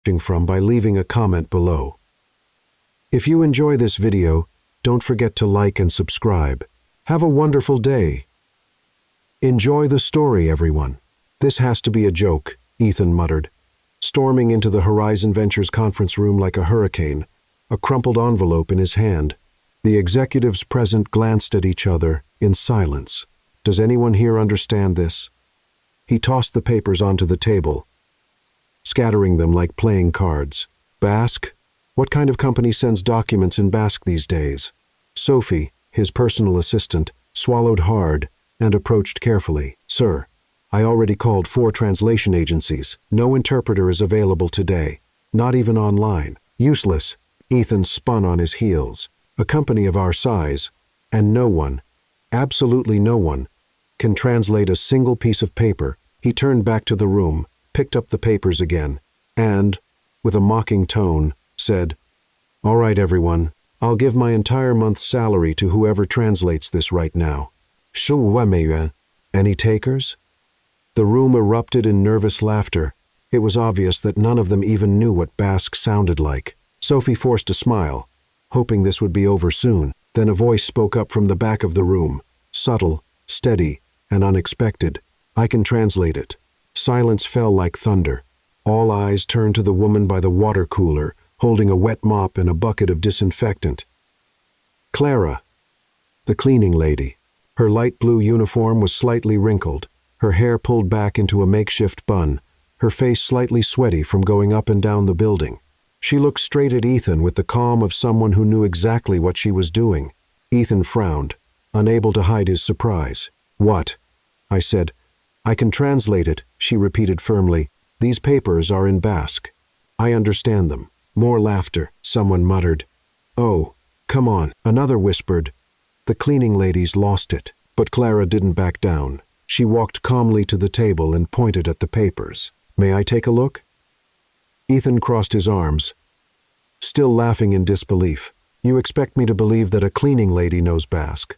from by leaving a comment below. If you enjoy this video, don't forget to like and subscribe. Have a wonderful day. Enjoy the story, everyone. This has to be a joke, Ethan muttered, storming into the Horizon Ventures conference room like a hurricane, a crumpled envelope in his hand. The executives present glanced at each other in silence. Does anyone here understand this? He tossed the papers onto the table, scattering them like playing cards. Basque? What kind of company sends documents in Basque these days? Sophie, his personal assistant, swallowed hard and approached carefully. Sir, I already called 4 translation agencies. No interpreter is available today, not even online. Useless. Ethan spun on his heels. A company of our size, and no one, absolutely no one, can translate a single piece of paper. He turned back to the room, picked up the papers again, and, with a mocking tone, said, "All right, everyone, I'll give my entire month's salary to whoever translates this right now. 15美元. Any takers?" The room erupted in nervous laughter. It was obvious that none of them even knew what Basque sounded like. Sophie forced a smile, hoping this would be over soon. Then a voice spoke up from the back of the room, subtle, steady, and unexpected. "I can translate it." Silence fell like thunder. All eyes turned to the woman by the water cooler, holding a wet mop and a bucket of disinfectant. Clara, the cleaning lady. Her light blue uniform was slightly wrinkled, her hair pulled back into a makeshift bun, her face slightly sweaty from going up and down the building. She looked straight at Ethan with the calm of someone who knew exactly what she was doing. Ethan frowned, unable to hide his surprise. "What?" I said. "I can translate it," she repeated firmly. "These papers are in Basque. I understand them." More laughter. Someone muttered, "Oh, come on." Another whispered. The cleaning ladies lost it. But Clara didn't back down. She walked calmly to the table and pointed at the papers. "May I take a look?" Ethan crossed his arms, still laughing in disbelief. "You expect me to believe that a cleaning lady knows Basque?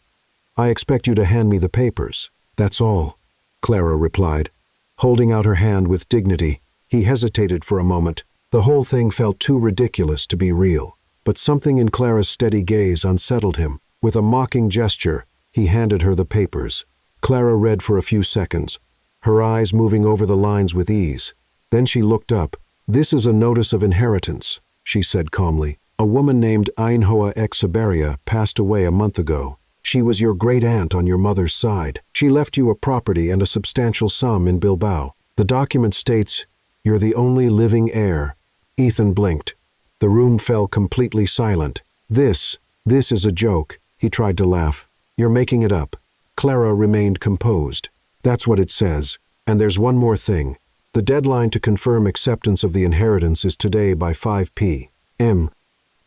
I expect you to hand me the papers. That's all," Clara replied, holding out her hand with dignity. He hesitated for a moment. The whole thing felt too ridiculous to be real. But something in Clara's steady gaze unsettled him. With a mocking gesture, he handed her the papers. Clara read for a few seconds, her eyes moving over the lines with ease. Then she looked up. "This is a notice of inheritance," she said calmly. "A woman named Ainhoa Exiberia passed away a month ago. She was your great-aunt on your mother's side. She left you a property and a substantial sum in Bilbao. The document states you're the only living heir." Ethan blinked. The room fell completely silent. This is a joke," he tried to laugh. "You're making it up." Clara remained composed. "That's what it says. And there's one more thing. The deadline to confirm acceptance of the inheritance is today by 5 p.m.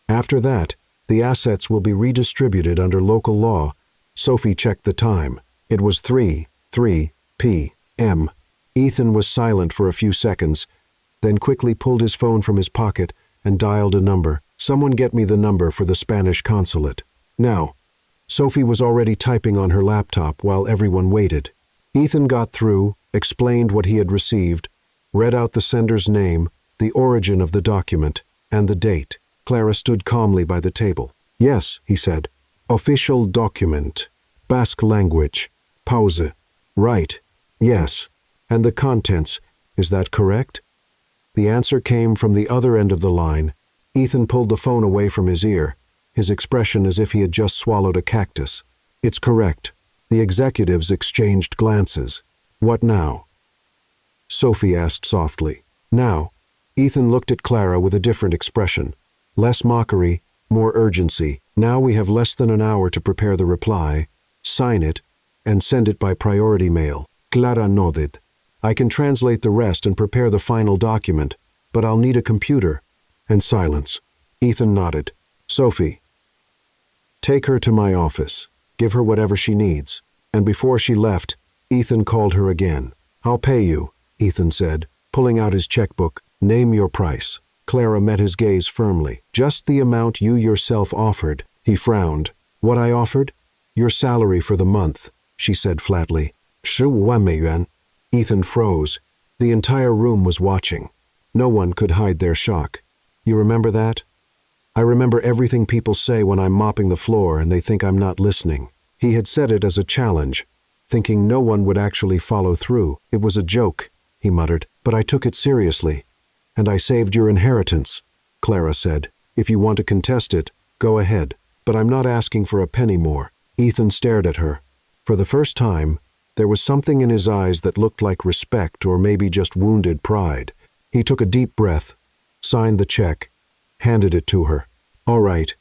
After that, the assets will be redistributed under local law." Sophie checked the time. It was 3 p.m. Ethan was silent for a few seconds, then quickly pulled his phone from his pocket and dialed a number. "Someone get me the number for the Spanish consulate. Now." Sophie was already typing on her laptop while everyone waited. Ethan got through, explained what he had received, read out the sender's name, the origin of the document, and the date. Clara stood calmly by the table. "Yes," he said. "Official document. Basque language. Pause. Right. Yes. And the contents, is that correct?" The answer came from the other end of the line. Ethan pulled the phone away from his ear, his expression as if he had just swallowed a cactus. "It's correct." The executives exchanged glances. "What now?" Sophie asked softly. "Now." Ethan looked at Clara with a different expression. Less mockery, more urgency. "Now we have less than an hour to prepare the reply, sign it, and send it by priority mail." Clara nodded. "I can translate the rest and prepare the final document, but I'll need a computer." And silence. Ethan nodded. "Sophie, take her to my office. Give her whatever she needs." And before she left, Ethan called her again. "I'll pay you," Ethan said, pulling out his checkbook. "Name your price." Clara met his gaze firmly. "Just the amount you yourself offered." He frowned. "What I offered?" "Your salary for the month," she said flatly. 15美元. Ethan froze. The entire room was watching. No one could hide their shock. You remember that? I remember everything people say when I'm mopping the floor and they think I'm not listening. He had said it as a challenge, thinking no one would actually follow through. It was a joke, he muttered, but I took it seriously. And I saved your inheritance, Clara said. If you want to contest it, go ahead. But I'm not asking for a penny more. Ethan stared at her. For the first time, there was something in his eyes that looked like respect or maybe just wounded pride. He took a deep breath, signed the check, handed it to her. All right,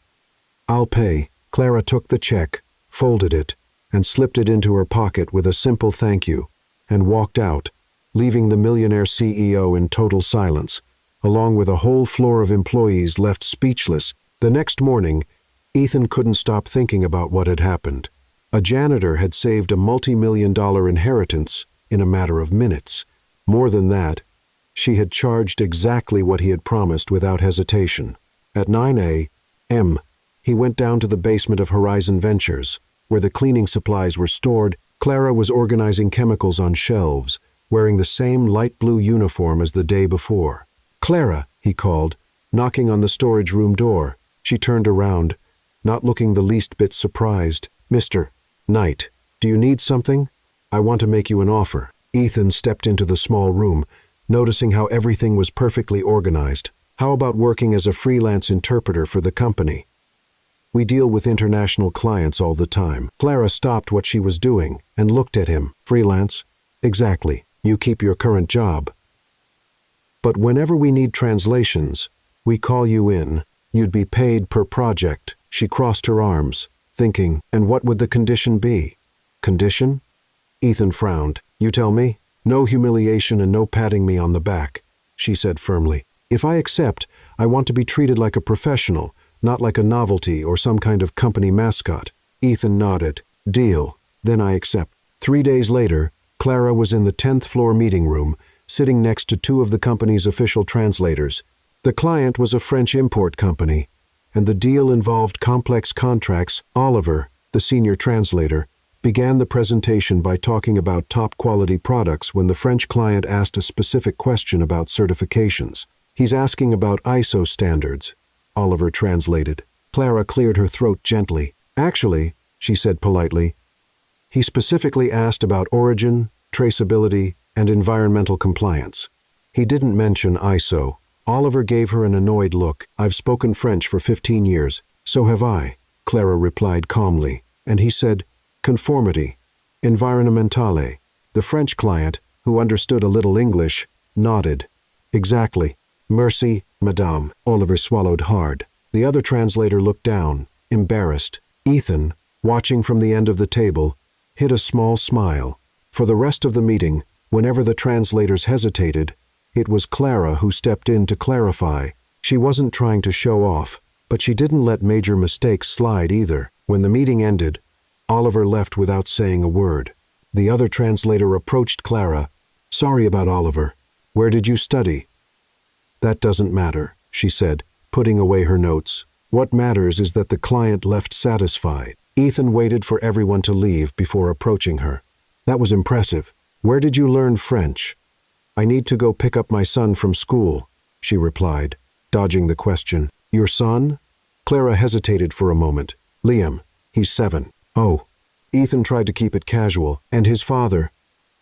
I'll pay. Clara took the check, folded it, and slipped it into her pocket with a simple thank you, and walked out, leaving the Millionaire CEO in total silence, along with a whole floor of employees left speechless. The next morning, Ethan couldn't stop thinking about what had happened. A janitor had saved a multi-million-dollar inheritance in a matter of minutes. More than that, she had charged exactly what he had promised without hesitation. At 9 a.m., he went down to the basement of Horizon Ventures, where the cleaning supplies were stored. Clara was organizing chemicals on shelves, wearing the same light blue uniform as the day before. "Clara," he called, knocking on the storage room door. She turned around, not looking the least bit surprised. "Mr. Knight, do you need something? I want to make you an offer." Ethan stepped into the small room, noticing how everything was perfectly organized. "How about working as a freelance interpreter for the company? We deal with international clients all the time." Clara stopped what she was doing and looked at him. "Freelance? Exactly. You keep your current job. But whenever we need translations, we call you in. You'd be paid per project." She crossed her arms, thinking, and what would the condition be? Condition? Ethan frowned. "You tell me? No humiliation and no patting me on the back," she said firmly. "If I accept, I want to be treated like a professional, not like a novelty or some kind of company mascot." Ethan nodded. "Deal. Then I accept." 3 days later, Clara was in the 10th floor meeting room, sitting next to two of the company's official translators. The client was a French import company, and the deal involved complex contracts. Oliver, the senior translator, began the presentation by talking about top-quality products when the French client asked a specific question about certifications. "He's asking about ISO standards," Oliver translated. Clara cleared her throat gently. "Actually," she said politely, "he specifically asked about origin, traceability, and environmental compliance. He didn't mention ISO." Oliver gave her an annoyed look. "I've spoken French for 15 years. So have I," Clara replied calmly. And he said, "Conformity, environnementale." The French client, who understood a little English, nodded. "Exactly. Merci, madame." Oliver swallowed hard. The other translator looked down, embarrassed. Ethan, watching from the end of the table, hid a small smile. For the rest of the meeting, whenever the translators hesitated, it was Clara who stepped in to clarify. She wasn't trying to show off, but she didn't let major mistakes slide either. When the meeting ended, Oliver left without saying a word. The other translator approached Clara. "Sorry about Oliver. Where did you study?" "That doesn't matter," she said, putting away her notes. "What matters is that the client left satisfied." Ethan waited for everyone to leave before approaching her. "That was impressive. Where did you learn French?" "I need to go pick up my son from school," she replied, dodging the question. "Your son?" Clara hesitated for a moment. "Liam. He's 7. "Oh." Ethan tried to keep it casual. "And his father?"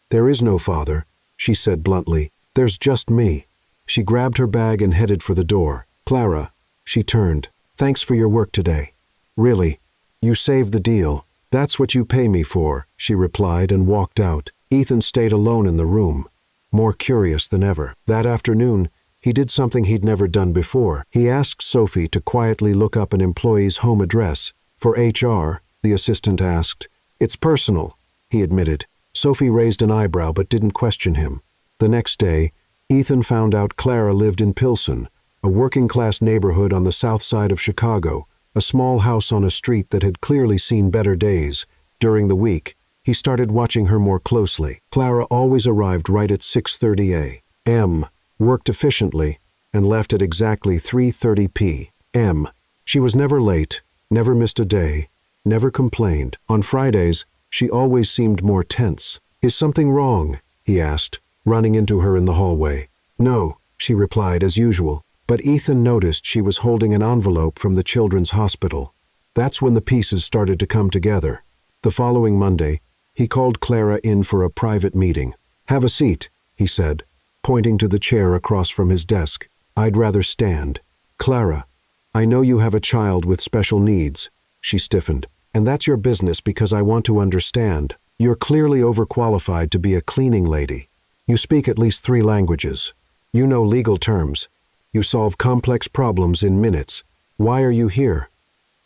"There is no father," she said bluntly. "There's just me." She grabbed her bag and headed for the door. "Clara," she turned. "Thanks for your work today. Really, you saved the deal. That's what you pay me for," she replied and walked out. Ethan stayed alone in the room, more curious than ever. That afternoon, he did something he'd never done before. He asked Sophie to quietly look up an employee's home address. "For HR," the assistant asked. "It's personal," he admitted. Sophie raised an eyebrow but didn't question him. The next day, Ethan found out Clara lived in Pilsen, a working-class neighborhood on the south side of Chicago, a small house on a street that had clearly seen better days. During the week, he started watching her more closely. Clara always arrived right at 6:30 a.m., worked efficiently, and left at exactly 3:30 p.m. She was never late, never missed a day, never complained. On Fridays, she always seemed more tense. "Is something wrong?" he asked, running into her in the hallway. "No," she replied as usual, but Ethan noticed she was holding an envelope from the children's hospital. That's when the pieces started to come together. The following Monday, he called Clara in for a private meeting. "Have a seat," he said, pointing to the chair across from his desk. "I'd rather stand." "Clara, I know you have a child with special needs," she stiffened, "and that's your business because I want to understand. You're clearly overqualified to be a cleaning lady. You speak at least 3 languages. You know legal terms. You solve complex problems in minutes. Why are you here?"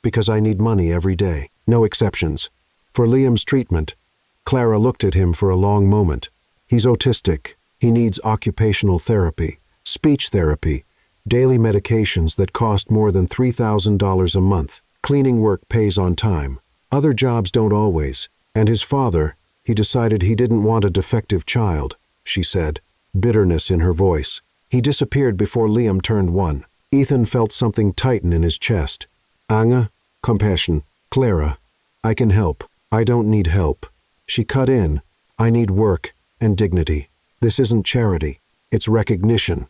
"Because I need money every day. No exceptions. For Liam's treatment." Clara looked at him for a long moment. "He's autistic. He needs occupational therapy, speech therapy, daily medications that cost more than $3,000 a month. Cleaning work pays on time. Other jobs don't always. And his father, he decided he didn't want a defective child," she said, bitterness in her voice. He disappeared before Liam turned 1. Ethan felt something tighten in his chest. "Anger, compassion. Clara, I can help. I don't need help." She cut in. "I need work and dignity. This isn't charity. It's recognition.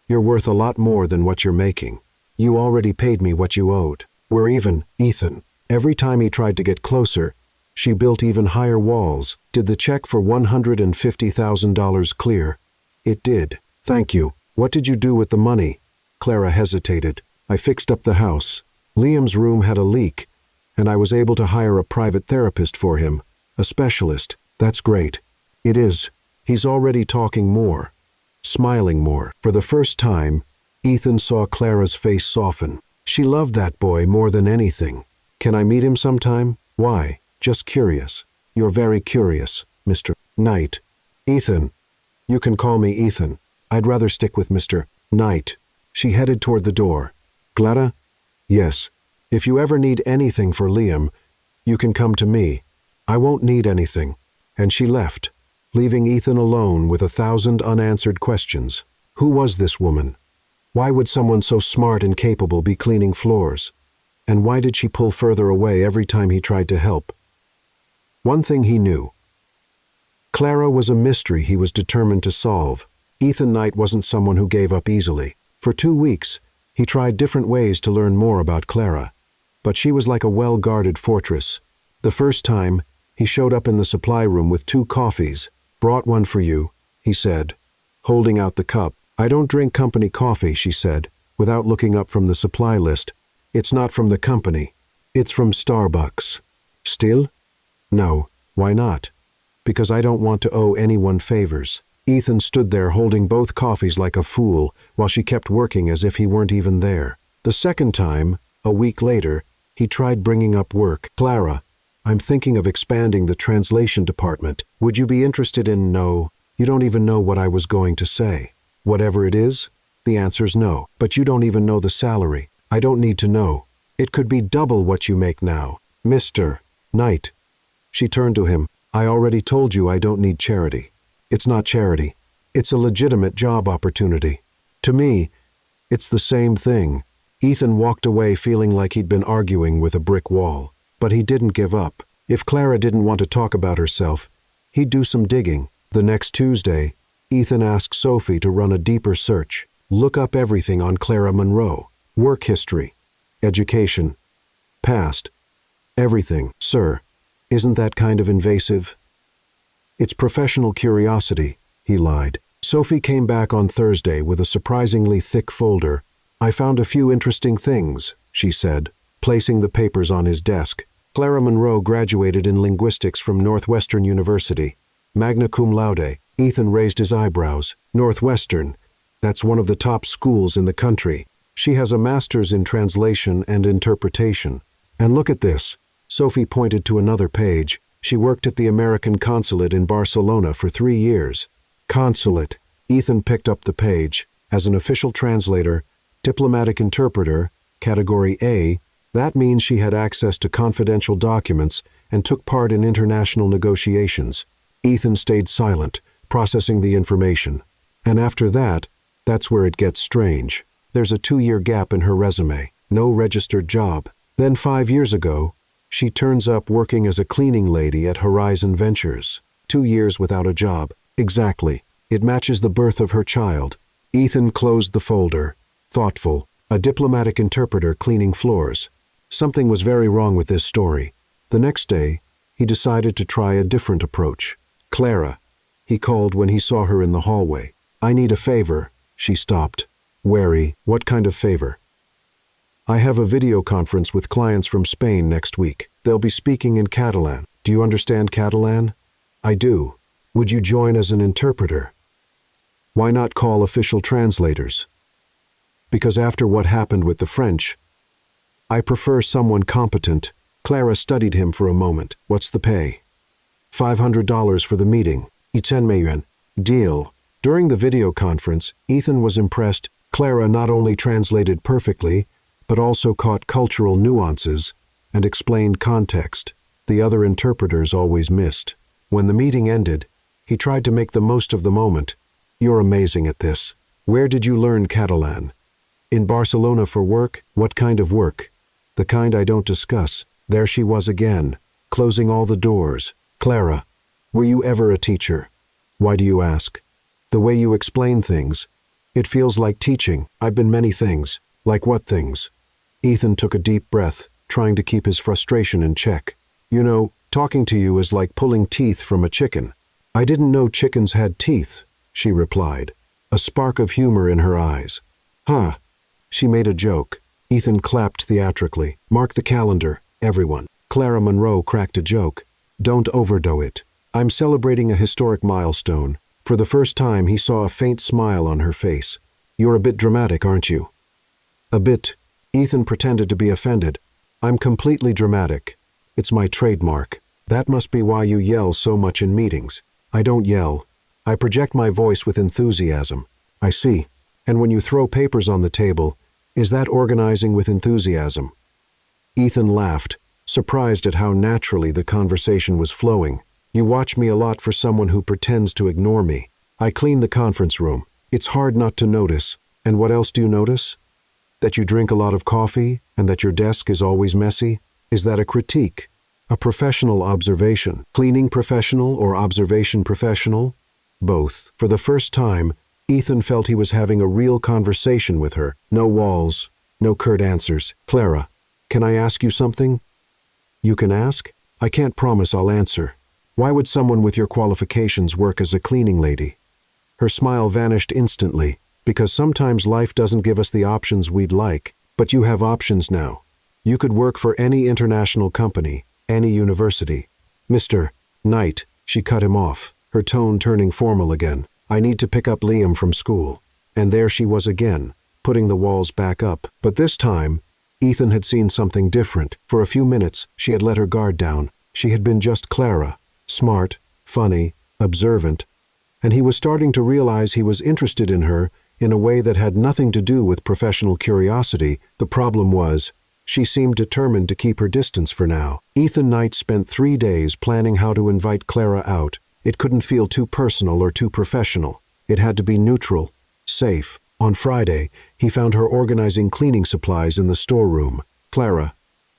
You're worth a lot more than what you're making. You already paid me what you owed. We're even, Ethan." Every time he tried to get closer, she built even higher walls. "Did the check for $150,000 clear?" "It did. Thank you. What did you do with the money?" Clara hesitated. "I fixed up the house. Liam's room had a leak, and I was able to hire a private therapist for him. A specialist." "That's great." "It is. He's already talking more, smiling more." For the first time, Ethan saw Clara's face soften. She loved that boy more than anything. "Can I meet him sometime?" "Why? Just curious." "You're very curious, Mr. Knight." "Ethan. You can call me Ethan. I'd rather stick with Mr. Knight." She headed toward the door. "Clara?" "Yes. If you ever need anything for Liam, you can come to me. I won't need anything." And she left, leaving Ethan alone with 1,000 unanswered questions. Who was this woman? Why would someone so smart and capable be cleaning floors? And why did she pull further away every time he tried to help? One thing he knew. Clara was a mystery he was determined to solve. Ethan Knight wasn't someone who gave up easily. For 2 weeks, he tried different ways to learn more about Clara. But she was like a well-guarded fortress. The first time, he showed up in the supply room with 2 coffees. "Brought one for you," he said, holding out the cup. "I don't drink company coffee," she said, without looking up from the supply list. "It's not from the company. It's from Starbucks." "Still?" "No. Why not?" "Because I don't want to owe anyone favors." Ethan stood there holding both coffees like a fool while she kept working as if he weren't even there. The second time, a week later, he tried bringing up work. "Clara, I'm thinking of expanding the translation department. Would you be interested in?" "No. You don't even know what I was going to say." "Whatever it is?" "The answer's no. But you don't even know the salary." "I don't need to know. It could be double what you make now." "Mr. Knight." She turned to him. "I already told you I don't need charity. It's not charity. It's a legitimate job opportunity. To me, it's the same thing." Ethan walked away feeling like he'd been arguing with a brick wall. But he didn't give up. If Clara didn't want to talk about herself, he'd do some digging. The next Tuesday, Ethan asked Sophie to run a deeper search. Look up everything on Clara Monroe. Work history, education, past, everything. "Sir, isn't that kind of invasive?" "It's professional curiosity," he lied. Sophie came back on Thursday with a surprisingly thick folder. "I found a few interesting things," she said, placing the papers on his desk. Clara Monroe graduated in linguistics from Northwestern University, magna cum laude. Ethan raised his eyebrows. "Northwestern? That's one of the top schools in the country. She has a master's in translation and interpretation. And look at this." Sophie pointed to another page. She worked at the American consulate in Barcelona for 3 years. Consulate. Ethan picked up the page. As an official translator, diplomatic interpreter, Category A, that means she had access to confidential documents and took part in international negotiations. Ethan stayed silent, processing the information. And after that, that's where it gets strange. There's a 2-year gap in her resume. No registered job. Then 5 years ago, she turns up working as a cleaning lady at Horizon Ventures. 2 years without a job. Exactly. It matches the birth of her child. Ethan closed the folder, thoughtful, a diplomatic interpreter cleaning floors. Something was very wrong with this story. The next day, he decided to try a different approach. Clara, he called when he saw her in the hallway. I need a favor. She stopped, wary. What kind of favor? I have a video conference with clients from Spain next week. They'll be speaking in Catalan. Do you understand Catalan? I do. Would you join as an interpreter? Why not call official translators? Because after what happened with the French, I prefer someone competent. Clara studied him for a moment. What's the pay? $500 for the meeting. 10 million. Deal. During the video conference, Ethan was impressed. Clara not only translated perfectly, but also caught cultural nuances and explained context the other interpreters always missed. When the meeting ended, he tried to make the most of the moment. You're amazing at this. Where did you learn Catalan? In Barcelona for work? What kind of work? The kind I don't discuss. There she was again, closing all the doors. Clara, were you ever a teacher? Why do you ask? The way you explain things. It feels like teaching. I've been many things. Like what things? Ethan took a deep breath, trying to keep his frustration in check. You know, talking to you is like pulling teeth from a chicken. I didn't know chickens had teeth, she replied, a spark of humor in her eyes. Huh. She made a joke. Ethan clapped theatrically. Mark the calendar, everyone. Clara Monroe cracked a joke. Don't overdo it. I'm celebrating a historic milestone. For the first time, he saw a faint smile on her face. You're a bit dramatic, aren't you? A bit. Ethan pretended to be offended. I'm completely dramatic. It's my trademark. That must be why you yell so much in meetings. I don't yell. I project my voice with enthusiasm. I see. And when you throw papers on the table, is that organizing with enthusiasm? Ethan laughed, surprised at how naturally the conversation was flowing. You watch me a lot for someone who pretends to ignore me. I clean the conference room. It's hard not to notice. And what else do you notice? That you drink a lot of coffee and that your desk is always messy? Is that a critique? A professional observation? Cleaning professional or observation professional? Both. For the first time, Ethan felt he was having a real conversation with her. No walls, no curt answers. Clara, can I ask you something? You can ask? I can't promise I'll answer. Why would someone with your qualifications work as a cleaning lady? Her smile vanished instantly, because sometimes life doesn't give us the options we'd like, but you have options now. You could work for any international company, any university. Mr. Knight, she cut him off, her tone turning formal again. I need to pick up Liam from school. And there she was again, putting the walls back up. But this time, Ethan had seen something different. For a few minutes, she had let her guard down. She had been just Clara, smart, funny, observant, and he was starting to realize he was interested in her in a way that had nothing to do with professional curiosity. The problem was, she seemed determined to keep her distance for now. Ethan Knight spent 3 days planning how to invite Clara out. It couldn't feel too personal or too professional. It had to be neutral, safe. On Friday, he found her organizing cleaning supplies in the storeroom. Clara,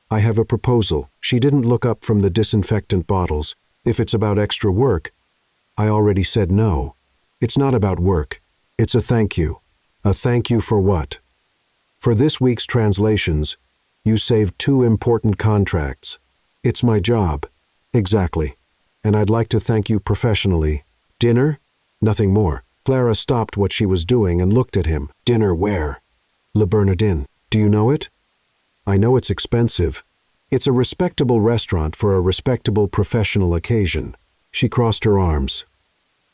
I have a proposal. She didn't look up from the disinfectant bottles. If it's about extra work, I already said no. It's not about work. It's a thank you. A thank you for what? For this week's translations, you saved 2 important contracts. It's my job. Exactly. And I'd like to thank you professionally. Dinner? Nothing more. Clara stopped what she was doing and looked at him. Dinner where? Le Bernardin. Do you know it? I know it's expensive. It's a respectable restaurant for a respectable professional occasion. She crossed her arms.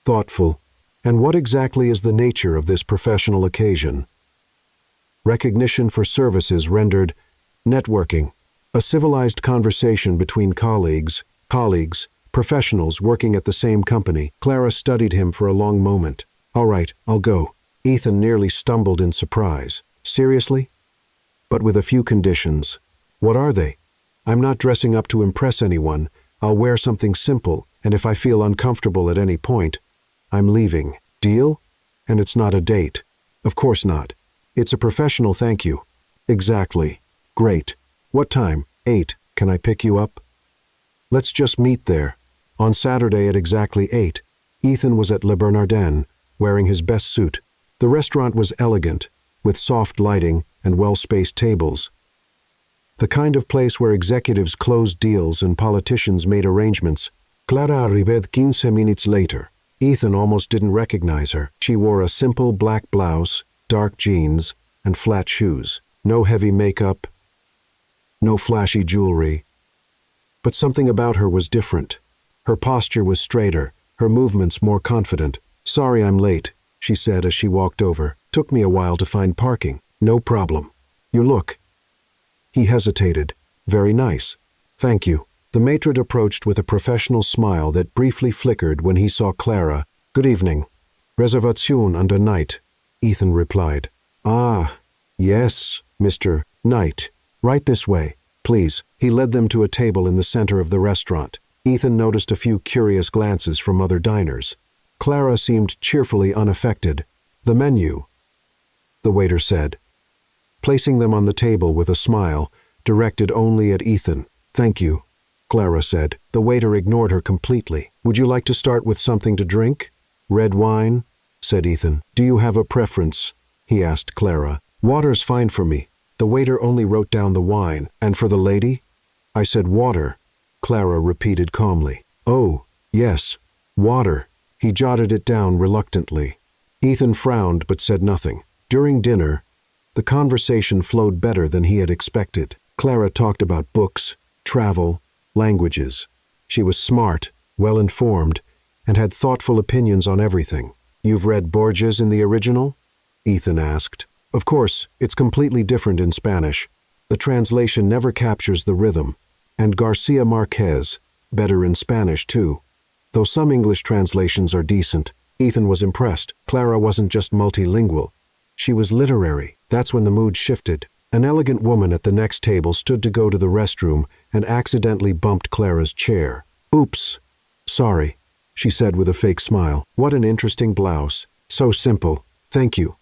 Thoughtful. And what exactly is the nature of this professional occasion? Recognition for services rendered, networking, a civilized conversation between colleagues, professionals working at the same company. Clara studied him for a long moment. All right, I'll go. Ethan nearly stumbled in surprise. Seriously? But with a few conditions. What are they? I'm not dressing up to impress anyone. I'll wear something simple, and if I feel uncomfortable at any point, I'm leaving. Deal? And it's not a date. Of course not. It's a professional thank you. Exactly. Great. What time? 8. Can I pick you up? Let's just meet there. On Saturday at exactly 8. Ethan was at Le Bernardin, wearing his best suit. The restaurant was elegant, with soft lighting and well-spaced tables. The kind of place where executives closed deals and politicians made arrangements. Clara arrived 15 minutes later. Ethan almost didn't recognize her. She wore a simple black blouse, dark jeans, and flat shoes. No heavy makeup, no flashy jewelry. But something about her was different. Her posture was straighter, her movements more confident. "Sorry I'm late," she said as she walked over. "Took me a while to find parking." "No problem. You look." He hesitated. "Very nice. Thank you." The maitre approached with a professional smile that briefly flickered when he saw Clara. "Good evening. Reservation under Knight," Ethan replied. "Ah, yes, Mr. Knight. Right this way, please." He led them to a table in the center of the restaurant. Ethan noticed a few curious glances from other diners. Clara seemed cheerfully unaffected. "The menu," the waiter said, placing them on the table with a smile, directed only at Ethan. "Thank you," Clara said. The waiter ignored her completely. "Would you like to start with something to drink?" "Red wine," said Ethan. "Do you have a preference?" he asked Clara. "Water's fine for me." The waiter only wrote down the wine. "And for the lady?" "I said water," Clara repeated calmly. "Oh, yes, water." He jotted it down reluctantly. Ethan frowned but said nothing. During dinner, the conversation flowed better than he had expected. Clara talked about books, travel, languages. She was smart, well-informed, and had thoughtful opinions on everything. "You've read Borges in the original?" Ethan asked. "Of course, it's completely different in Spanish. The translation never captures the rhythm. And Garcia Marquez, better in Spanish too. Though some English translations are decent." Ethan was impressed. Clara wasn't just multilingual. She was literary. That's when the mood shifted. An elegant woman at the next table stood to go to the restroom and accidentally bumped Clara's chair. "Oops. Sorry," she said with a fake smile. "What an interesting blouse. So simple. Thank you."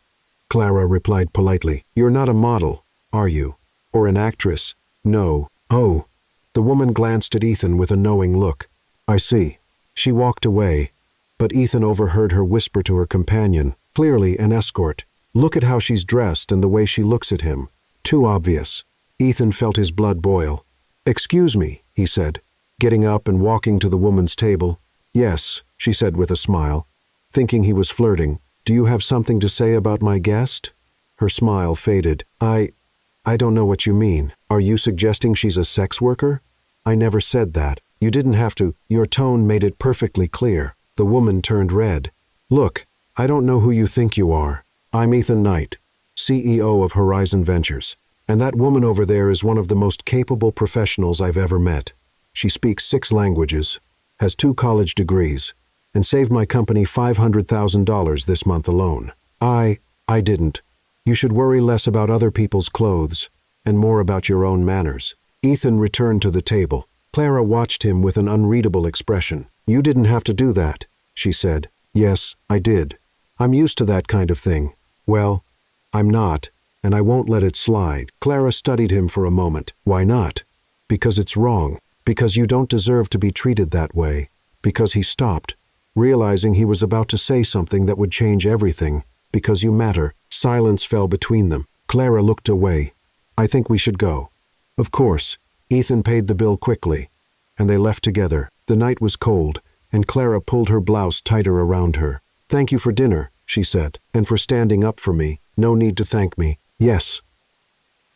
Clara replied politely. "You're not a model, are you? Or an actress?" "No." "Oh." The woman glanced at Ethan with a knowing look. "I see." She walked away, but Ethan overheard her whisper to her companion, "Clearly an escort. Look at how she's dressed and the way she looks at him. Too obvious." Ethan felt his blood boil. "Excuse me," he said, getting up and walking to the woman's table. "Yes," she said with a smile, thinking he was flirting. "Do you have something to say about my guest?" Her smile faded. I don't know what you mean. Are you suggesting she's a sex worker?" "I never said that. You didn't have to." Your tone made it perfectly clear. The woman turned red. "Look, I don't know who you think you are. I'm Ethan Knight, CEO of Horizon Ventures. And that woman over there is one of the most capable professionals I've ever met. She speaks 6 languages, has 2 college degrees, and saved my company $500,000 this month alone. I didn't. You should worry less about other people's clothes and more about your own manners." Ethan returned to the table. Clara watched him with an unreadable expression. "You didn't have to do that," she said. "Yes, I did. I'm used to that kind of thing." "Well, I'm not, and I won't let it slide." Clara studied him for a moment. "Why not?" "Because it's wrong. Because you don't deserve to be treated that way." Because he stopped, realizing he was about to say something that would change everything. "Because you matter." Silence fell between them. Clara looked away. "I think we should go." "Of course." Ethan paid the bill quickly, and they left together. The night was cold, and Clara pulled her blouse tighter around her. "Thank you for dinner," she said, "and for standing up for me. No need to thank me." "Yes,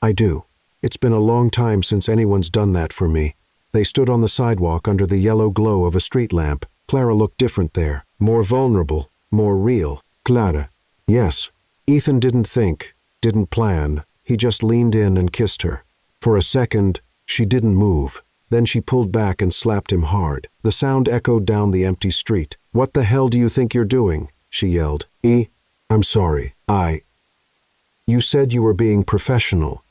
I do. It's been a long time since anyone's done that for me." They stood on the sidewalk under the yellow glow of a street lamp. Clara looked different there, more vulnerable, more real. "Clara." "Yes." Ethan didn't think, didn't plan. He just leaned in and kissed her. For a second, she didn't move. Then she pulled back and slapped him hard. The sound echoed down the empty street. "What the hell do you think you're doing?" she yelled. I'm sorry. You said you were being professional.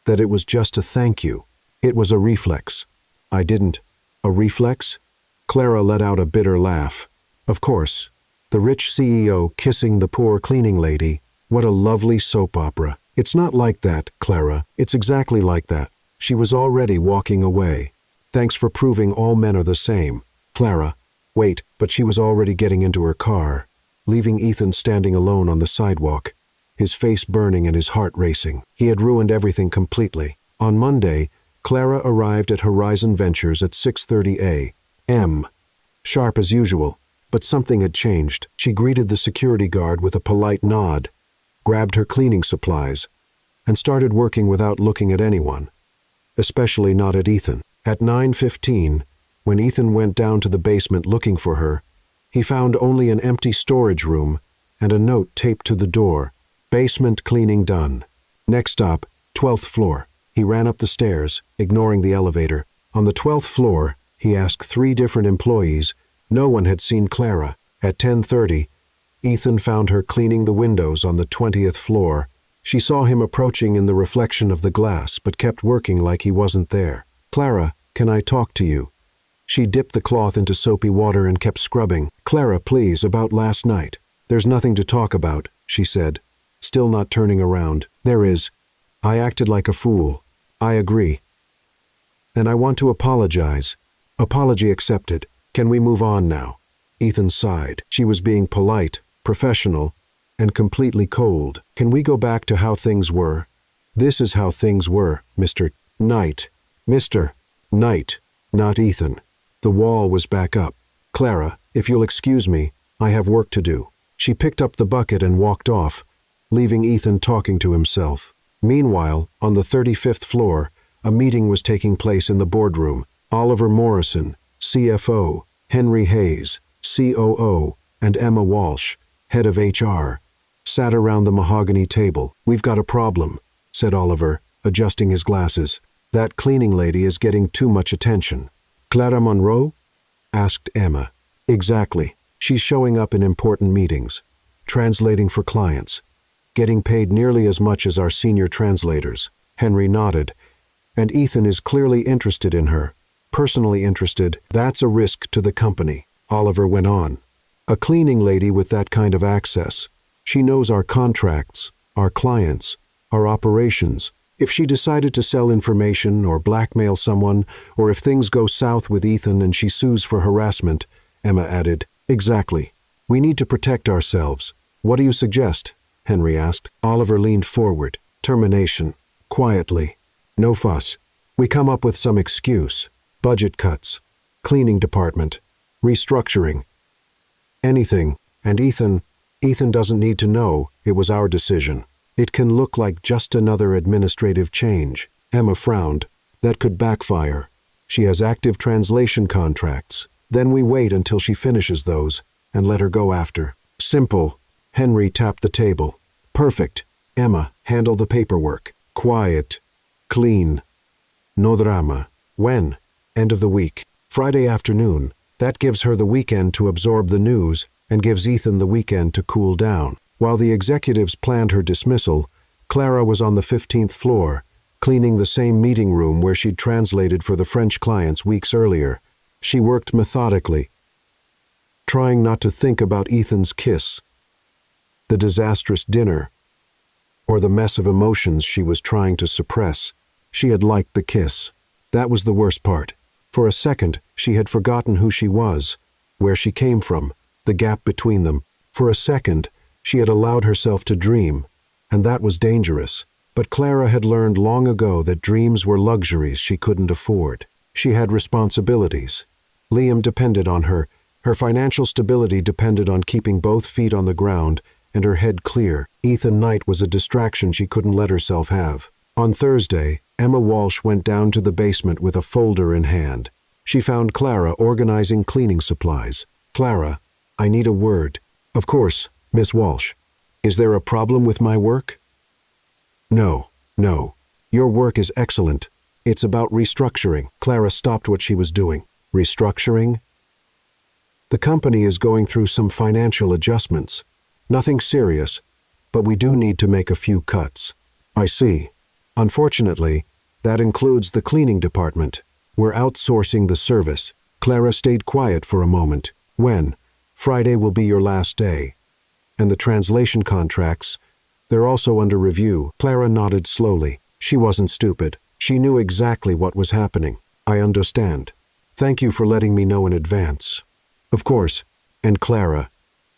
That it was just a thank you. It was a reflex." "I didn't." "A reflex?" Clara let out a bitter laugh. "Of course. The rich CEO kissing the poor cleaning lady. What a lovely soap opera." "It's not like that, Clara. It's exactly like that." She was already walking away. "Thanks for proving all men are the same." "Clara." Wait, but she was already getting into her car. leaving Ethan standing alone on the sidewalk, his face burning and his heart racing. He had ruined everything completely. On Monday, Clara arrived at Horizon Ventures at 6:30 a.m., sharp as usual, but something had changed. She greeted the security guard with a polite nod, grabbed her cleaning supplies, and started working without looking at anyone, especially not at Ethan. At 9:15, when Ethan went down to the basement looking for her, he found only an empty storage room and a note taped to the door, "Basement cleaning done. Next stop, 12th floor." He ran up the stairs, ignoring the elevator. On the 12th floor, he asked 3 different employees. No one had seen Clara. At 10:30, Ethan found her cleaning the windows on the 20th floor. She saw him approaching in the reflection of the glass, but kept working like he wasn't there. "Clara, can I talk to you?" She dipped the cloth into soapy water and kept scrubbing. "Clara, please, about last night." "There's nothing to talk about," she said, still not turning around. "There is. I acted like a fool. I agree. And I want to apologize." "Apology accepted. Can we move on now?" Ethan sighed. She was being polite, professional, and completely cold. "Can we go back to how things were?" "This is how things were, Mr. Knight." "Mr. Knight, not Ethan." The wall was back up. "Clara, if you'll excuse me, I have work to do." She picked up the bucket and walked off, leaving Ethan talking to himself. Meanwhile, on the 35th floor, a meeting was taking place in the boardroom. Oliver Morrison, CFO, Henry Hayes, COO, and Emma Walsh, head of HR, sat around the mahogany table. "We've got a problem," said Oliver, adjusting his glasses. "That cleaning lady is getting too much attention." "Clara Monroe?" asked Emma. "Exactly. She's showing up in important meetings, translating for clients, getting paid nearly as much as our senior translators." Henry nodded. "And Ethan is clearly interested in her, personally interested. That's a risk to the company," Oliver went on. "A cleaning lady with that kind of access. She knows our contracts, our clients, our operations. If she decided to sell information or blackmail someone, or if things go south with Ethan and she sues for harassment," Emma added. "Exactly. We need to protect ourselves." "What do you suggest?" Henry asked. Oliver leaned forward. "Termination. Quietly. No fuss. We come up with some excuse. Budget cuts. Cleaning department. Restructuring. Anything. And Ethan doesn't need to know it was our decision. It can look like just another administrative change." Emma frowned. "That could backfire. She has active translation contracts. Then we wait until she finishes those and let her go after." "Simple." Henry tapped the table. "Perfect. Emma, handle the paperwork. Quiet. Clean. No drama." "When?" "End of the week. Friday afternoon. That gives her the weekend to absorb the news and gives Ethan the weekend to cool down." While the executives planned her dismissal, Clara was on the 15th floor, cleaning the same meeting room where she'd translated for the French clients weeks earlier. She worked methodically, trying not to think about Ethan's kiss, the disastrous dinner, or the mess of emotions she was trying to suppress. She had liked the kiss. That was the worst part. For a second, she had forgotten who she was, where she came from, the gap between them. For a second, she had allowed herself to dream, and that was dangerous. But Clara had learned long ago that dreams were luxuries she couldn't afford. She had responsibilities. Liam depended on her. Her financial stability depended on keeping both feet on the ground and her head clear. Ethan Knight was a distraction she couldn't let herself have. On Thursday, Emma Walsh went down to the basement with a folder in hand. She found Clara organizing cleaning supplies. "Clara, I need a word." "Of course, Miss Walsh. Is there a problem with my work?" No. Your work is excellent. It's about restructuring." Clara stopped what she was doing. "Restructuring?" "The company is going through some financial adjustments. Nothing serious, but we do need to make a few cuts." "I see. Unfortunately, that includes the cleaning department. We're outsourcing the service." Clara stayed quiet for a moment. "When? Friday will be your last day. And the translation contracts, they're also under review." Clara nodded slowly. She wasn't stupid. She knew exactly what was happening. "I understand. Thank you for letting me know in advance." "Of course. And Clara,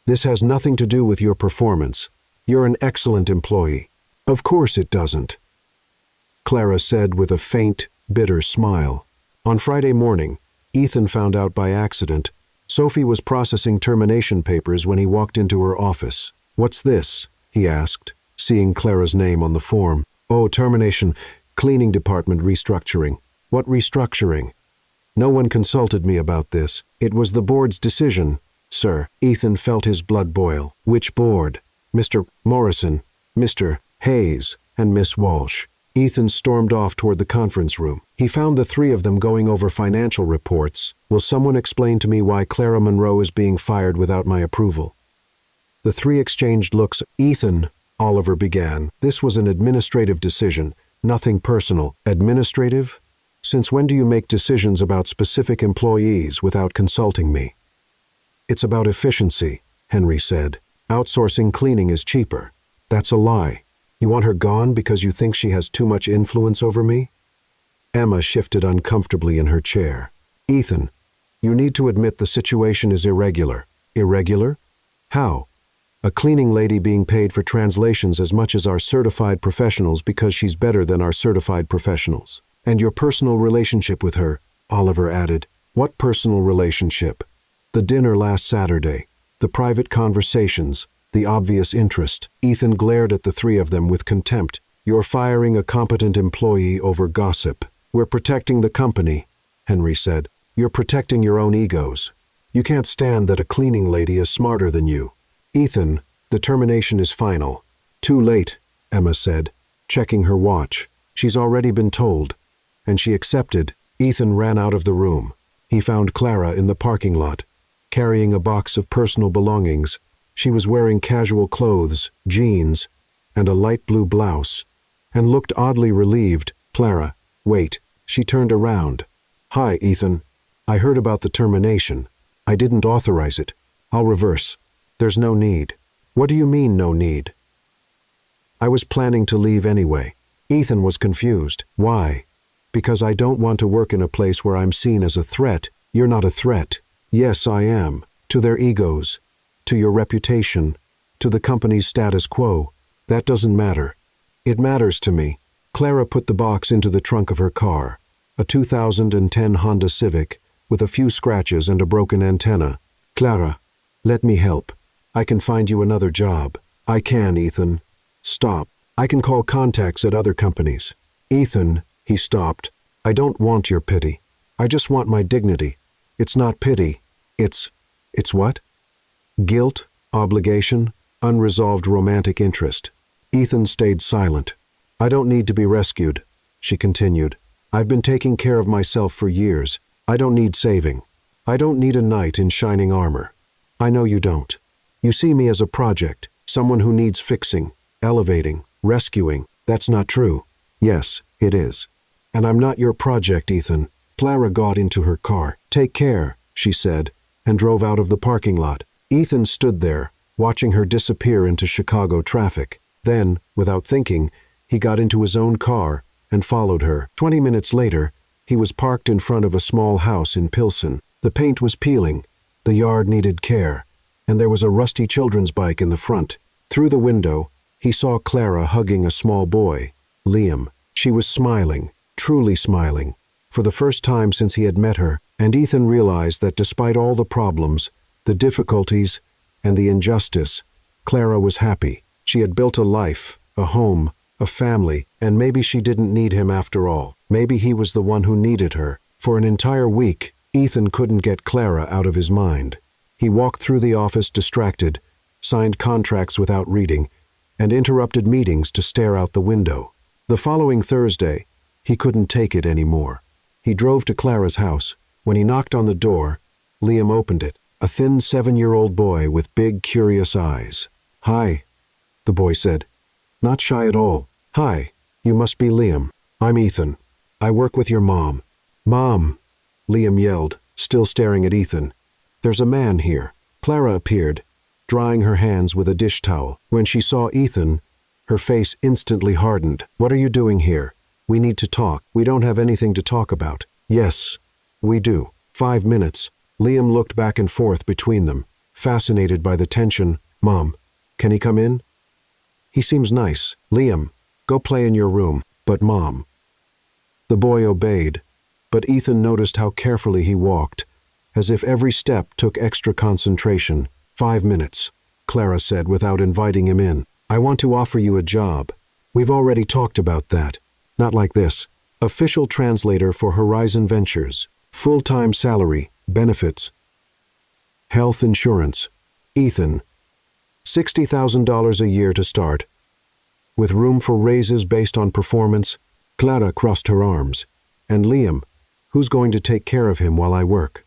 This has nothing to do with your performance. You're an excellent employee. Of course it doesn't, Clara said with a faint, bitter smile. On Friday morning, Ethan found out by accident Sophie was processing termination papers when he walked into her office. "What's this?" he asked, seeing Clara's name on the form. "Oh, termination, cleaning department restructuring." "What restructuring?" "No one consulted me about this. It was the board's decision, sir." Ethan felt his blood boil. "Which board?" "Mr. Morrison, Mr. Hayes, and Miss Walsh." Ethan stormed off toward the conference room. He found the three of them going over financial reports. "Will someone explain to me why Clara Monroe is being fired without my approval?" The three exchanged looks. "Ethan," Oliver began, "this was an administrative decision, nothing personal." "Administrative? Since when do you make decisions about specific employees without consulting me?" "It's about efficiency," Henry said. "Outsourcing cleaning is cheaper." "That's a lie. You want her gone because you think she has too much influence over me?" Emma shifted uncomfortably in her chair. "Ethan, you need to admit the situation is irregular." "Irregular? How?" "A cleaning lady being paid for translations as much as our certified professionals because she's better than our certified professionals. And your personal relationship with her," Oliver added. "What personal relationship?" "The dinner last Saturday, the private conversations, the obvious interest." Ethan glared at the three of them with contempt. "You're firing a competent employee over gossip." "We're protecting the company," Henry said. "You're protecting your own egos. You can't stand that a cleaning lady is smarter than you." "Ethan, the termination is final." "Too late," Emma said, checking her watch. "She's already been told." And she accepted. Ethan ran out of the room. He found Clara in the parking lot, carrying a box of personal belongings. She was wearing casual clothes, jeans, and a light blue blouse, and looked oddly relieved. "Clara, wait." She turned around. "Hi, Ethan. I heard about the termination. I didn't authorize it. I'll reverse. There's no need." "What do you mean, no need?" "I was planning to leave anyway." Ethan was confused. "Why?" "Because I don't want to work in a place where I'm seen as a threat." "You're not a threat." "Yes, I am. To their egos, to your reputation, to the company's status quo. That doesn't matter." "It matters to me." Clara put the box into the trunk of her car, a 2010 Honda Civic with a few scratches and a broken antenna. "Clara, let me help. I can find you another job." "I can, Ethan." "Stop. I can call contacts at other companies." "Ethan," he stopped. "I don't want your pity. I just want my dignity. It's not pity. It's what?" "Guilt, obligation, unresolved romantic interest." Ethan stayed silent. "I don't need to be rescued," she continued. "I've been taking care of myself for years. I don't need saving. I don't need a knight in shining armor. I know you don't. You see me as a project, someone who needs fixing, elevating, rescuing. That's not true." "Yes, it is. And I'm not your project, Ethan." Clara got into her car. "Take care," she said, and drove out of the parking lot. Ethan stood there, watching her disappear into Chicago traffic. Then, without thinking, he got into his own car and followed her. 20 minutes later, he was parked in front of a small house in Pilsen. The paint was peeling, the yard needed care, and there was a rusty children's bike in the front. Through the window, he saw Clara hugging a small boy, Liam. She was smiling, truly smiling, for the first time since he had met her, and Ethan realized that despite all the problems, the difficulties, and the injustice, Clara was happy. She had built a life, a home, a family, and maybe she didn't need him after all. Maybe he was the one who needed her. For an entire week, Ethan couldn't get Clara out of his mind. He walked through the office distracted, signed contracts without reading, and interrupted meetings to stare out the window. The following Thursday, he couldn't take it anymore. He drove to Clara's house. When he knocked on the door, Liam opened it, a thin 7-year-old boy with big, curious eyes. "Hi," the boy said, not shy at all. "Hi, you must be Liam. I'm Ethan. I work with your mom." "Mom," Liam yelled, still staring at Ethan. "There's a man here." Clara appeared, drying her hands with a dish towel. When she saw Ethan, her face instantly hardened. "What are you doing here? We need to talk." "We don't have anything to talk about." "Yes, we do. 5 minutes." Liam looked back and forth between them. fascinated by the tension. "Mom, can he come in? He seems nice." "Liam, go play in your room." "But Mom." The boy obeyed, but Ethan noticed how carefully he walked, as if every step took extra concentration. "5 minutes," Clara said without inviting him in. "I want to offer you a job. We've already talked about that. Not like this. Official translator for Horizon Ventures. Full-time salary, benefits, health insurance. Ethan, $60,000 a year to start, with room for raises based on performance." Clara crossed her arms. "And Liam, who's going to take care of him while I work?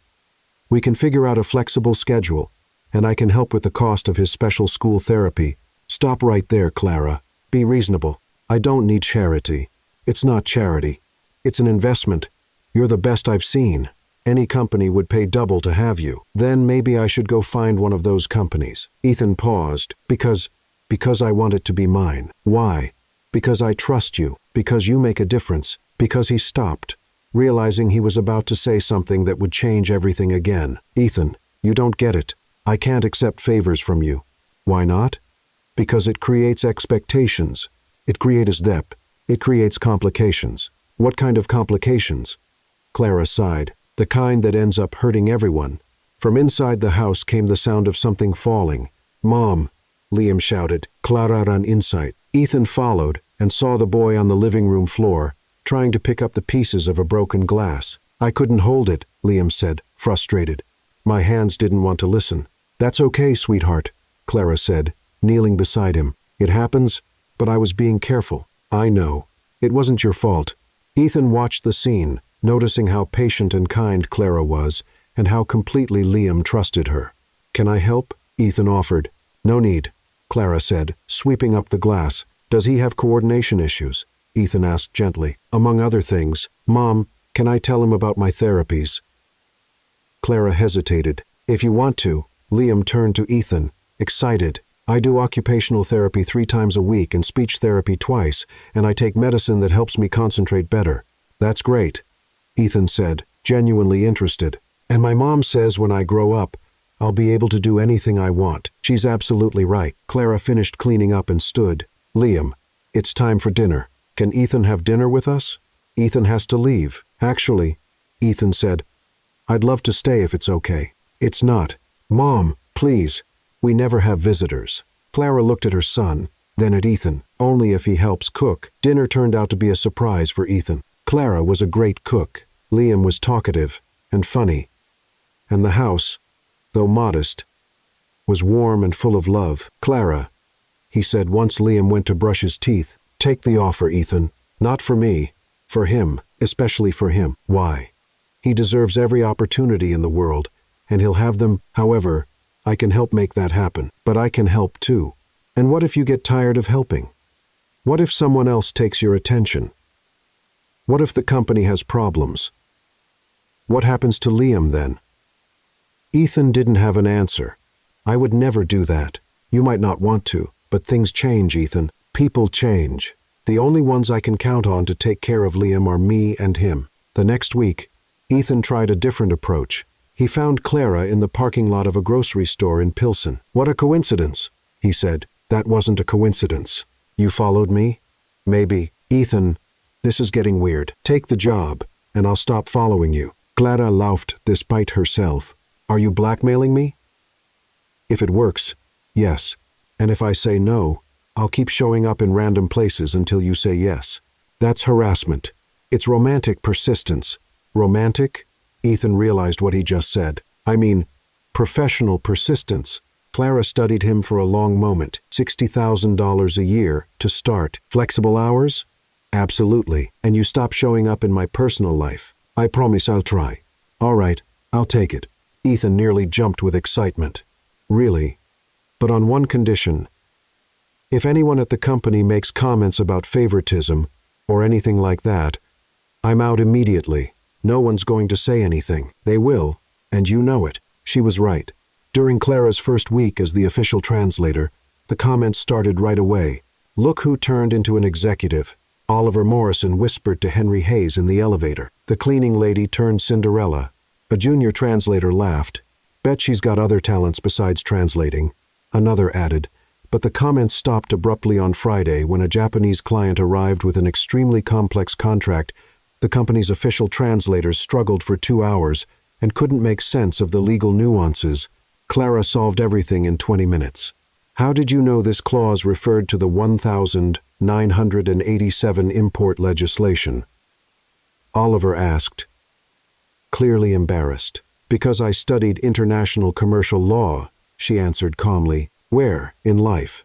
We can figure out a flexible schedule, and I can help with the cost of his special school therapy." "Stop right there, Clara. Be reasonable. I don't need charity." "It's not charity. It's an investment. You're the best I've seen. Any company would pay double to have you." "Then maybe I should go find one of those companies." Ethan paused. Because I want it to be mine." "Why?" "Because I trust you. Because you make a difference." Because he stopped, realizing he was about to say something that would change everything again. "Ethan, you don't get it. I can't accept favors from you." "Why not?" "Because it creates expectations. It creates depth. It creates complications." "What kind of complications?" Clara sighed. "The kind that ends up hurting everyone." From inside the house came the sound of something falling. "Mom!" Liam shouted. Clara ran inside. Ethan followed and saw the boy on the living room floor, trying to pick up the pieces of a broken glass. "I couldn't hold it," Liam said, frustrated. "My hands didn't want to listen." "That's okay, sweetheart," Clara said, kneeling beside him. "It happens, but I was being careful." "I know. It wasn't your fault." Ethan watched the scene, noticing how patient and kind Clara was, and how completely Liam trusted her. "Can I help?" Ethan offered. "No need," Clara said, sweeping up the glass. "Does he have coordination issues?" Ethan asked gently. "Among other things." "Mom, can I tell him about my therapies?" Clara hesitated. "If you want to." Liam turned to Ethan, excited. "I do occupational therapy 3 times a week and speech therapy twice, and I take medicine that helps me concentrate better." "That's great," Ethan said, genuinely interested. "And my mom says when I grow up, I'll be able to do anything I want." "She's absolutely right." Clara finished cleaning up and stood. "Liam, it's time for dinner. Can Ethan have dinner with us?" "Ethan has to leave." "Actually," Ethan said, "I'd love to stay if it's okay." "It's not." "Mom, please. We never have visitors." Clara looked at her son, then at Ethan. "Only if he helps cook." Dinner turned out to be a surprise for Ethan. Clara was a great cook. Liam was talkative and funny. And the house, though modest, was warm and full of love. "Clara," he said once Liam went to brush his teeth, "take the offer, Ethan. Not for me, for him, especially for him." "Why?" "He deserves every opportunity in the world, and he'll have them. However, I can help make that happen. But I can help too." "And what if you get tired of helping? What if someone else takes your attention? What if the company has problems? What happens to Liam then?" Ethan didn't have an answer. "I would never do that. You might not want to, but things change, Ethan. People change. The only ones I can count on to take care of Liam are me and him." The next week, Ethan tried a different approach. He found Clara in the parking lot of a grocery store in Pilsen. "What a coincidence," he said. "That wasn't a coincidence. You followed me?" "Maybe." "Ethan, this is getting weird. Take the job, and I'll stop following you." Clara laughed despite herself. "Are you blackmailing me?" "If it works, yes. And if I say no, I'll keep showing up in random places until you say yes." "That's harassment. It's romantic persistence." "Romantic?" Ethan realized what he just said. "I mean, professional persistence." Clara studied him for a long moment. $60,000 a year to start. "Flexible hours?" "Absolutely. And you stop showing up in my personal life." "I promise I'll try." "All right, I'll take it." Ethan nearly jumped with excitement. "Really? But on one condition. If anyone at the company makes comments about favoritism or anything like that, I'm out immediately. No one's going to say anything." "They will, and you know it." She was right. During Clara's first week as the official translator, the comments started right away. "Look who turned into an executive," Oliver Morrison whispered to Henry Hayes in the elevator. "The cleaning lady turned Cinderella." A junior translator laughed. Bet she's got other talents besides translating. Another added, but the comments stopped abruptly on Friday when a Japanese client arrived with an extremely complex contract. The company's official translators struggled for 2 hours and couldn't make sense of the legal nuances. Clara solved everything in 20 minutes. How did you know this clause referred to the 1987 import legislation? Oliver asked, clearly embarrassed. Because I studied international commercial law, she answered calmly. Where, in life?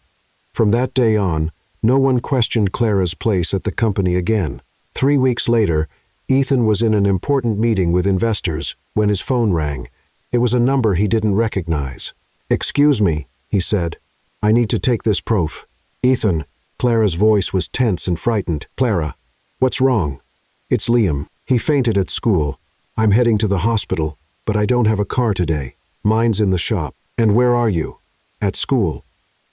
From that day on, no one questioned Clara's place at the company again. 3 weeks later, Ethan was in an important meeting with investors when his phone rang. It was a number he didn't recognize. Excuse me, he said. I need to take this prof. Ethan, Clara's voice was tense and frightened. Clara, what's wrong? It's Liam. He fainted at school. I'm heading to the hospital, but I don't have a car today. Mine's in the shop. And where are you? At school.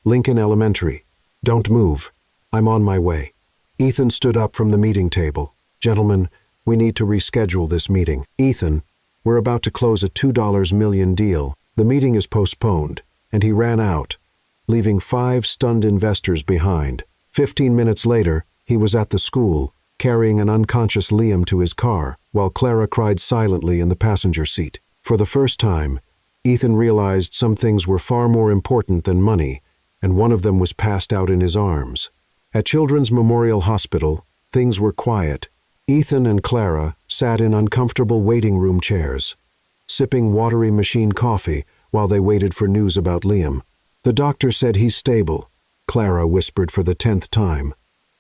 Lincoln Elementary. Don't move. I'm on my way. Ethan stood up from the meeting table. Gentlemen, we need to reschedule this meeting. Ethan, we're about to close a $2 million deal. The meeting is postponed. And he ran out, leaving 5 stunned investors behind. 15 minutes later, he was at the school, carrying an unconscious Liam to his car, while Clara cried silently in the passenger seat. For the first time, Ethan realized some things were far more important than money, and one of them was passed out in his arms. At Children's Memorial Hospital, things were quiet. Ethan and Clara sat in uncomfortable waiting room chairs, sipping watery machine coffee while they waited for news about Liam. The doctor said he's stable, Clara whispered for the 10th time,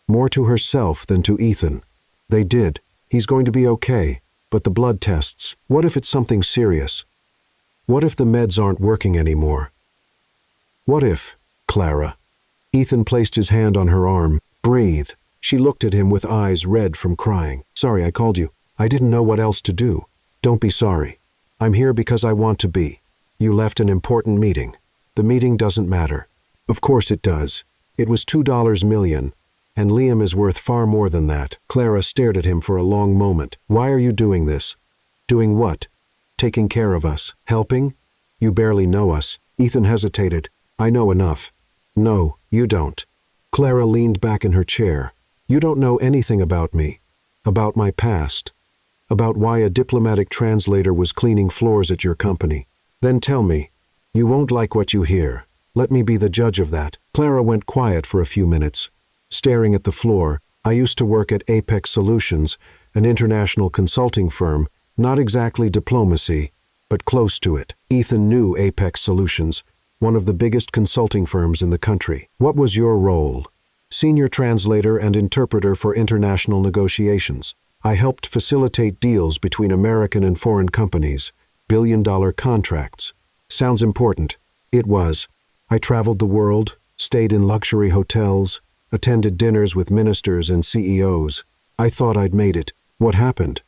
more to herself than to Ethan. They did. He's going to be okay, but the blood tests, what if it's something serious? What if the meds aren't working anymore? What if, Clara? Ethan placed his hand on her arm. Breathe. She looked at him with eyes red from crying. Sorry I called you. I didn't know what else to do. Don't be sorry. I'm here because I want to be. You left an important meeting. The meeting doesn't matter. Of course it does. It was $2 million, and Liam is worth far more than that. Clara stared at him for a long moment. Why are you doing this? Doing what? Taking care of us. Helping? You barely know us. Ethan hesitated. I know enough. No, you don't. Clara leaned back in her chair. You don't know anything about me. About my past. About why a diplomatic translator was cleaning floors at your company. Then tell me. You won't like what you hear. Let me be the judge of that. Clara went quiet for a few minutes, staring at the floor. I used to work at Apex Solutions, an international consulting firm, not exactly diplomacy, but close to it. Ethan knew Apex Solutions, one of the biggest consulting firms in the country. What was your role? Senior translator and interpreter for international negotiations. I helped facilitate deals between American and foreign companies, billion-dollar contracts. Sounds important. It was. I traveled the world, stayed in luxury hotels, attended dinners with ministers and CEOs. I thought I'd made it. What happened?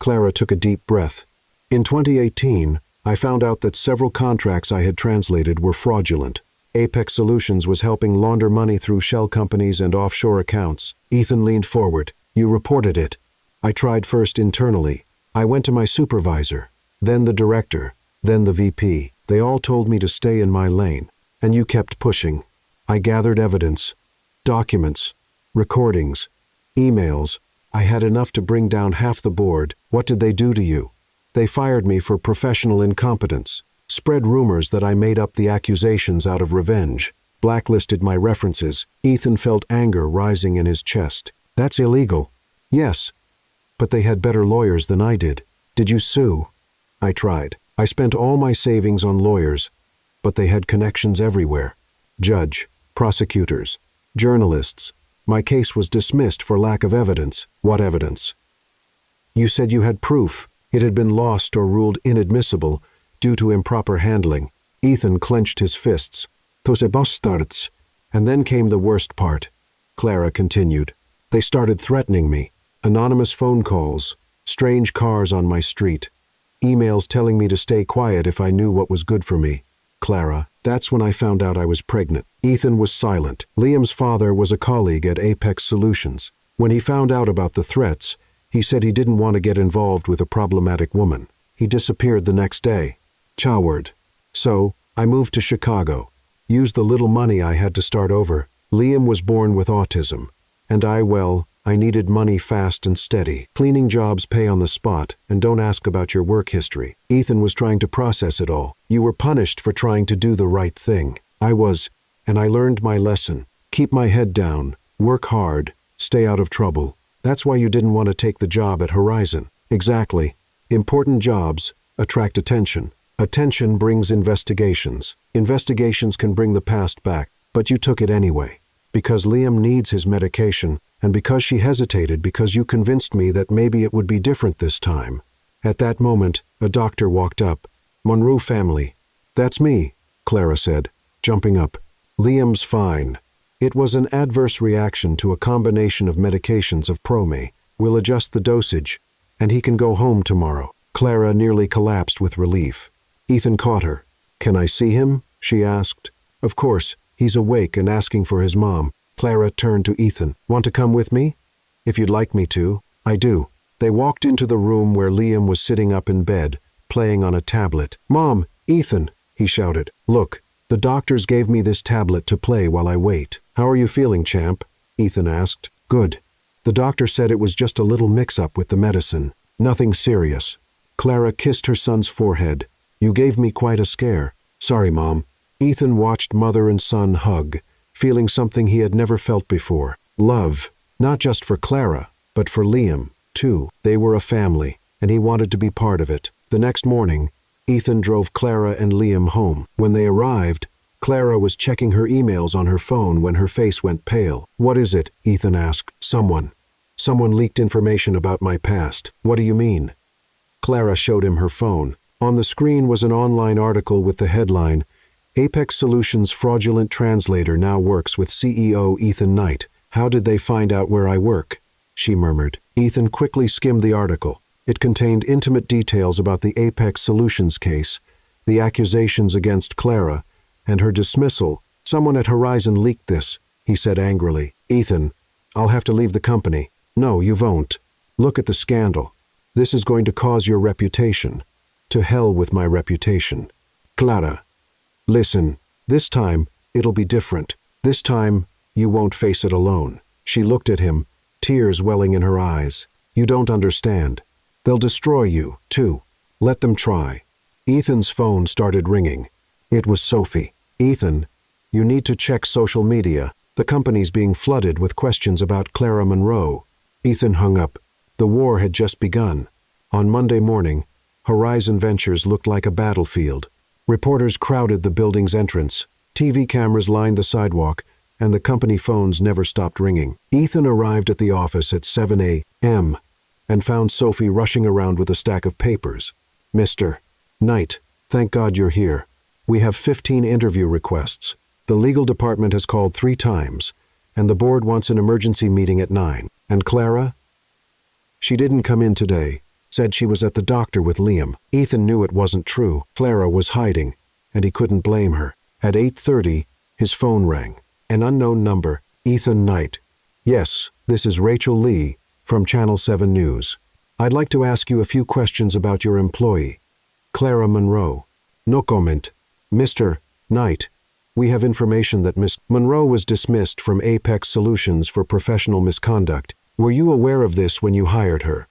Clara took a deep breath. In 2018, I found out that several contracts I had translated were fraudulent. Apex Solutions was helping launder money through shell companies and offshore accounts. Ethan leaned forward. You reported it. I tried first internally. I went to my supervisor, then the director, then the VP. They all told me to stay in my lane. And you kept pushing. I gathered evidence, documents, recordings, emails. I had enough to bring down half the board. What did they do to you? They fired me for professional incompetence, spread rumors that I made up the accusations out of revenge, blacklisted my references. Ethan felt anger rising in his chest. That's illegal. Yes, but they had better lawyers than I did. Did you sue? I tried. I spent all my savings on lawyers, but they had connections everywhere. Judge, prosecutors, journalists. My case was dismissed for lack of evidence. What evidence? You said you had proof. It had been lost or ruled inadmissible due to improper handling. Ethan clenched his fists. Those bastards. And then came the worst part. Clara continued. They started threatening me. Anonymous phone calls, strange cars on my street, emails telling me to stay quiet if I knew what was good for me. Clara, that's when I found out I was pregnant. Ethan was silent. Liam's father was a colleague at Apex Solutions. When he found out about the threats, he said he didn't want to get involved with a problematic woman. He disappeared the next day. Choward. So, I moved to Chicago. Used the little money I had to start over. Liam was born with autism. And I needed money fast and steady. Cleaning jobs pay on the spot, and don't ask about your work history. Ethan was trying to process it all. You were punished for trying to do the right thing. I was, and I learned my lesson. Keep my head down, work hard, stay out of trouble. That's why you didn't want to take the job at Horizon. Exactly. Important jobs attract attention. Attention brings investigations. Investigations can bring the past back, but you took it anyway. Because Liam needs his medication, and because she hesitated because you convinced me that maybe it would be different this time. At that moment, a doctor walked up. Monroe family. That's me, Clara said, jumping up. Liam's fine. It was an adverse reaction to a combination of medications of Prome. We'll adjust the dosage, and he can go home tomorrow. Clara nearly collapsed with relief. Ethan caught her. Can I see him? She asked. Of course. He's awake and asking for his mom. Clara turned to Ethan. Want to come with me? If you'd like me to. I do. They walked into the room where Liam was sitting up in bed, playing on a tablet. Mom, Ethan, he shouted. Look, the doctors gave me this tablet to play while I wait. How are you feeling, champ? Ethan asked. Good. The doctor said it was just a little mix-up with the medicine. Nothing serious. Clara kissed her son's forehead. You gave me quite a scare. Sorry, Mom. Ethan watched mother and son hug, feeling something he had never felt before. Love, not just for Clara, but for Liam, too. They were a family, and he wanted to be part of it. The next morning, Ethan drove Clara and Liam home. When they arrived, Clara was checking her emails on her phone when her face went pale. What is it? Ethan asked. Someone leaked information about my past. What do you mean? Clara showed him her phone. On the screen was an online article with the headline, Apex Solutions fraudulent translator now works with CEO Ethan Knight. How did they find out where I work? She murmured. Ethan quickly skimmed the article. It contained intimate details about the Apex Solutions case, the accusations against Clara, and her dismissal. Someone at Horizon leaked this, he said angrily. Ethan, I'll have to leave the company. No, you won't. Look at the scandal. This is going to cause your reputation. To hell with my reputation. Clara. Listen, this time, it'll be different. This time, you won't face it alone. She looked at him, tears welling in her eyes. You don't understand. They'll destroy you, too. Let them try. Ethan's phone started ringing. It was Sophie. Ethan, you need to check social media. The company's being flooded with questions about Clara Monroe. Ethan hung up. The war had just begun. On Monday morning, Horizon Ventures looked like a battlefield. Reporters crowded the building's entrance. TV cameras lined the sidewalk, and the company phones never stopped ringing. Ethan arrived at the office at 7 a.m. and found Sophie rushing around with a stack of papers. Mr. Knight, thank God you're here. We have 15 interview requests. The legal department has called 3 times, and the board wants an emergency meeting at 9. And Clara? She didn't come in today. Said she was at the doctor with Liam. Ethan knew it wasn't true. Clara was hiding, and he couldn't blame her. At 8:30, his phone rang. An unknown number. Ethan Knight. Yes, this is Rachel Lee from Channel 7 News. I'd like to ask you a few questions about your employee, Clara Monroe. No comment. Mr. Knight, we have information that Miss Monroe was dismissed from Apex Solutions for professional misconduct. Were you aware of this when you hired her?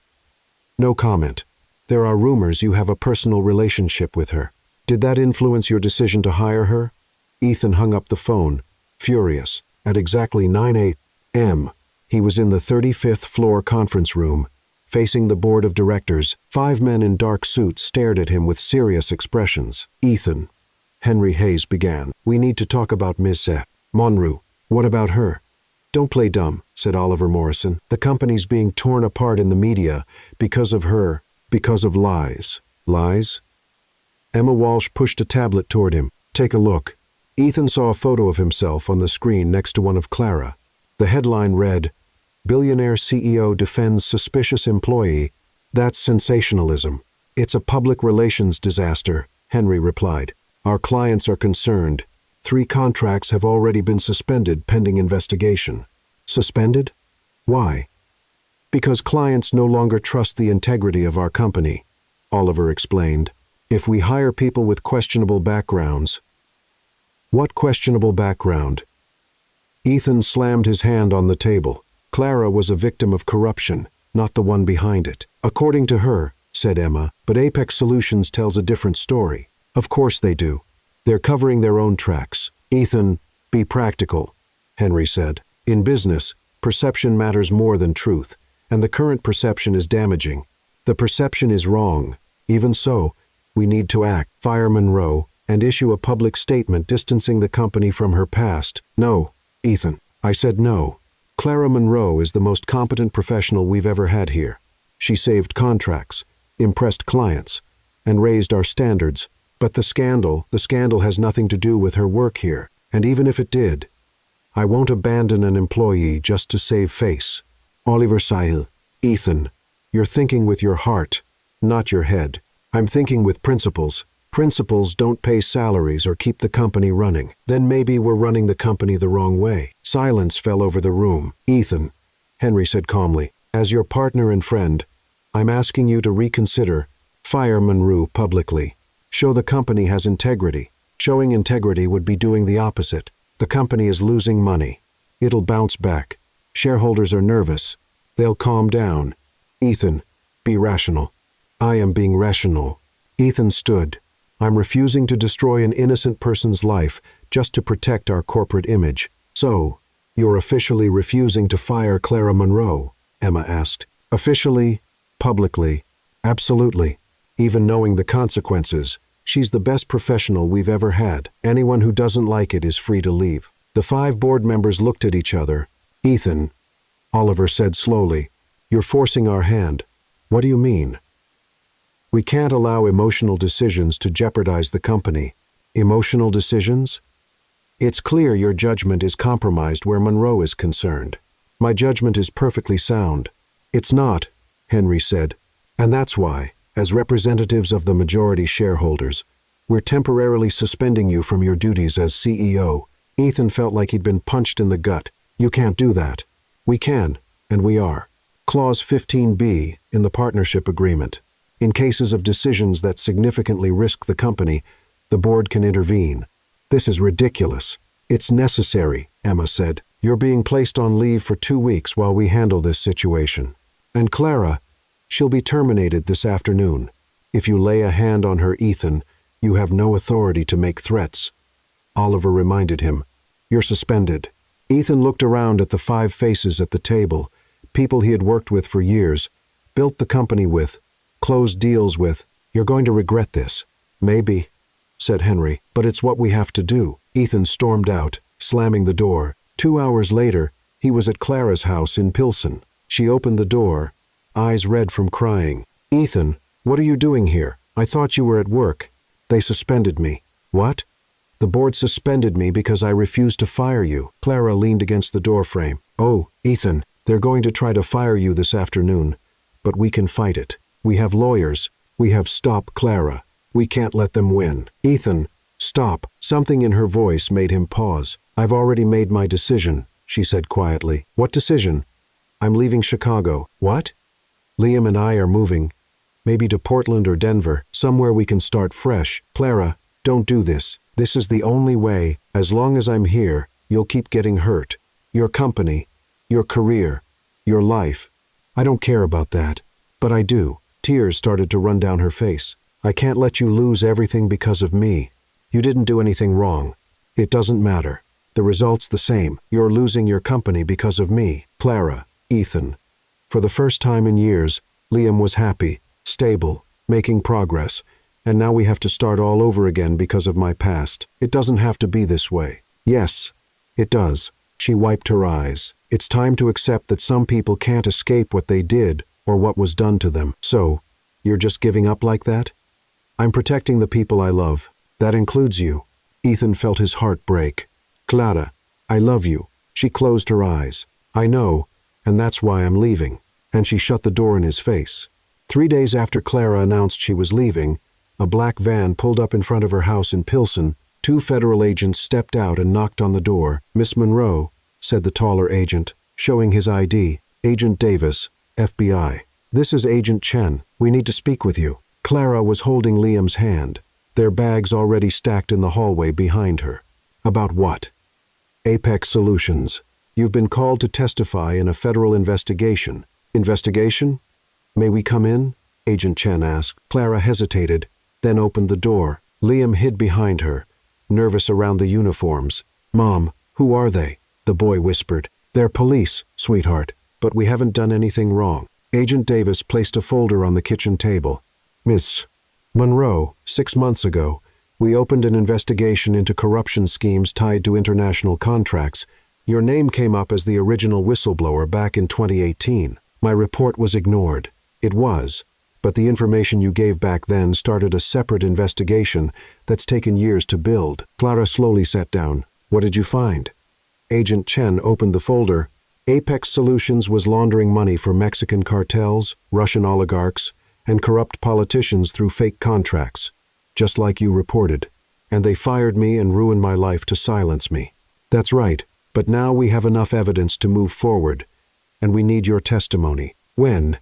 No comment. There are rumors you have a personal relationship with her. Did that influence your decision to hire her? Ethan hung up the phone, furious. At exactly 9 a.m., he was in the 35th floor conference room, facing the board of directors. 5 men in dark suits stared at him with serious expressions. Ethan, Henry Hayes began. We need to talk about Miss Monroe. What about her? Don't play dumb, said Oliver Morrison. The company's being torn apart in the media because of her, because of lies. Lies? Emma Walsh pushed a tablet toward him. Take a look. Ethan saw a photo of himself on the screen next to one of Clara. The headline read, Billionaire CEO defends suspicious employee. That's sensationalism. It's a public relations disaster, Henry replied. Our clients are concerned. 3 contracts have already been suspended pending investigation. Suspended? Why? Because clients no longer trust the integrity of our company, Oliver explained. If we hire people with questionable backgrounds. What questionable background? Ethan slammed his hand on the table. Clara was a victim of corruption, not the one behind it. According to her, said Emma, but Apex Solutions tells a different story. Of course they do. They're covering their own tracks. Ethan, be practical, Henry said. In business, perception matters more than truth, and the current perception is damaging. The perception is wrong. Even so, we need to act, fire Monroe, and issue a public statement distancing the company from her past. No, Ethan. I said no. Clara Monroe is the most competent professional we've ever had here. She saved contracts, impressed clients, and raised our standards. But the scandal has nothing to do with her work here. And even if it did, I won't abandon an employee just to save face. Oliver Sahil. Ethan, you're thinking with your heart, not your head. I'm thinking with principles. Principles don't pay salaries or keep the company running. Then maybe we're running the company the wrong way. Silence fell over the room. Ethan, Henry said calmly, as your partner and friend, I'm asking you to reconsider. Fire Monroe publicly. Show the company has integrity. Showing integrity would be doing the opposite. The company is losing money. It'll bounce back. Shareholders are nervous. They'll calm down. Ethan, be rational. I am being rational. Ethan stood. I'm refusing to destroy an innocent person's life just to protect our corporate image. So, you're officially refusing to fire Clara Monroe? Emma asked. Officially, publicly, absolutely. Even knowing the consequences, she's the best professional we've ever had. Anyone who doesn't like it is free to leave. The 5 board members looked at each other. Ethan, Oliver said slowly, you're forcing our hand. What do you mean? We can't allow emotional decisions to jeopardize the company. Emotional decisions? It's clear your judgment is compromised where Monroe is concerned. My judgment is perfectly sound. It's not, Henry said. And that's why, as representatives of the majority shareholders, we're temporarily suspending you from your duties as CEO. Ethan felt like he'd been punched in the gut. You can't do that. We can, and we are. Clause 15B in the partnership agreement. In cases of decisions that significantly risk the company, the board can intervene. This is ridiculous. It's necessary, Emma said. You're being placed on leave for 2 weeks while we handle this situation. And Clara, she'll be terminated this afternoon. If you lay a hand on her, Ethan, you have no authority to make threats. Oliver reminded him. You're suspended. Ethan looked around at the 5 faces at the table, people he had worked with for years, built the company with, closed deals with. You're going to regret this. Maybe, said Henry, but it's what we have to do. Ethan stormed out, slamming the door. 2 hours later, he was at Clara's house in Pilsen. She opened the door, eyes red from crying. Ethan, what are you doing here? I thought you were at work. They suspended me. What? The board suspended me because I refused to fire you. Clara leaned against the doorframe. Oh, Ethan, they're going to try to fire you this afternoon, but we can fight it. We have lawyers. We have Stop Clara. We can't let them win. Ethan, stop. Something in her voice made him pause. I've already made my decision, she said quietly. What decision? I'm leaving Chicago. What? Liam and I are moving. Maybe to Portland or Denver, somewhere we can start fresh. Clara, don't do this. This is the only way. As long as I'm here, you'll keep getting hurt. Your company, your career, your life. I don't care about that, but I do. Tears started to run down her face. I can't let you lose everything because of me. You didn't do anything wrong. It doesn't matter. The result's the same. You're losing your company because of me. Clara, Ethan. For the first time in years, Liam was happy, stable, making progress, and now we have to start all over again because of my past. It doesn't have to be this way. Yes, it does. She wiped her eyes. It's time to accept that some people can't escape what they did or what was done to them. So, you're just giving up like that? I'm protecting the people I love. That includes you. Ethan felt his heart break. Clara, I love you. She closed her eyes. I know, and that's why I'm leaving. And she shut the door in his face. 3 days after Clara announced she was leaving, a black van pulled up in front of her house in Pilsen. 2 federal agents stepped out and knocked on the door. Miss Monroe, said the taller agent, showing his ID. Agent Davis, FBI. This is Agent Chen. We need to speak with you. Clara was holding Liam's hand, their bags already stacked in the hallway behind her. About what? Apex Solutions. You've been called to testify in a federal investigation. Investigation? May we come in? Agent Chen asked. Clara hesitated, then opened the door. Liam hid behind her, nervous around the uniforms. Mom, who are they? The boy whispered. They're police, sweetheart, but we haven't done anything wrong. Agent Davis placed a folder on the kitchen table. Miss Monroe, 6 months ago, we opened an investigation into corruption schemes tied to international contracts. Your name came up as the original whistleblower back in 2018. My report was ignored. It was, but the information you gave back then started a separate investigation that's taken years to build. Clara slowly sat down. What did you find? Agent Chen opened the folder. Apex Solutions was laundering money for Mexican cartels, Russian oligarchs, and corrupt politicians through fake contracts, just like you reported. And they fired me and ruined my life to silence me. That's right, but now we have enough evidence to move forward, and we need your testimony. When?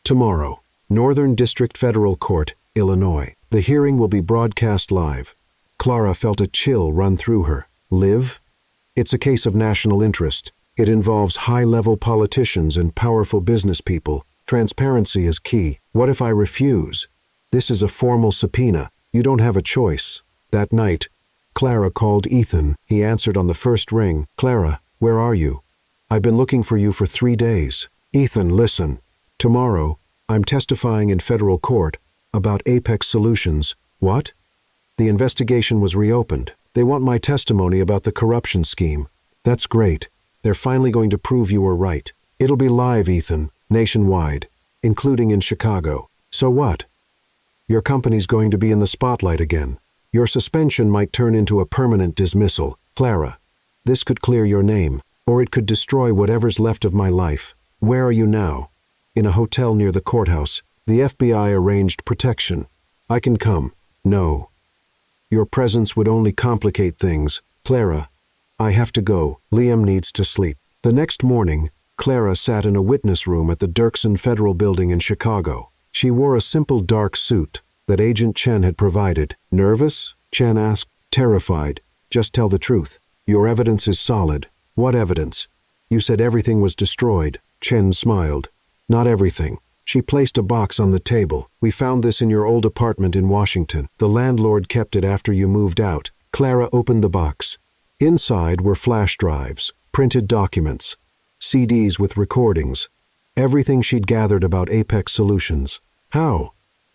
Tomorrow. Northern District Federal Court, Illinois. The hearing will be broadcast live. Clara felt a chill run through her. Live? It's a case of national interest. It involves high-level politicians and powerful business people. Transparency is key. What if I refuse? This is a formal subpoena. You don't have a choice. That night, Clara called Ethan. He answered on the first ring. Clara, where are you? I've been looking for you for 3 days. Ethan, listen. Tomorrow, I'm testifying in federal court about Apex Solutions. What? The investigation was reopened. They want my testimony about the corruption scheme. That's great. They're finally going to prove you were right. It'll be live, Ethan, nationwide, including in Chicago. So what? Your company's going to be in the spotlight again. Your suspension might turn into a permanent dismissal. Clara, this could clear your name, or it could destroy whatever's left of my life. Where are you now? In a hotel near the courthouse. The FBI arranged protection. I can come. No. Your presence would only complicate things. Clara, I have to go. Liam needs to sleep. The next morning, Clara sat in a witness room at the Dirksen Federal Building in Chicago. She wore a simple dark suit that Agent Chen had provided. Nervous? Chen asked. Terrified. Just tell the truth. Your evidence is solid. What evidence? You said everything was destroyed. Chen smiled. Not everything. She placed a box on the table. We found this in your old apartment in Washington. The landlord kept it after you moved out. Clara opened the box. Inside were flash drives, printed documents, CDs with recordings, everything she'd gathered about Apex Solutions. How?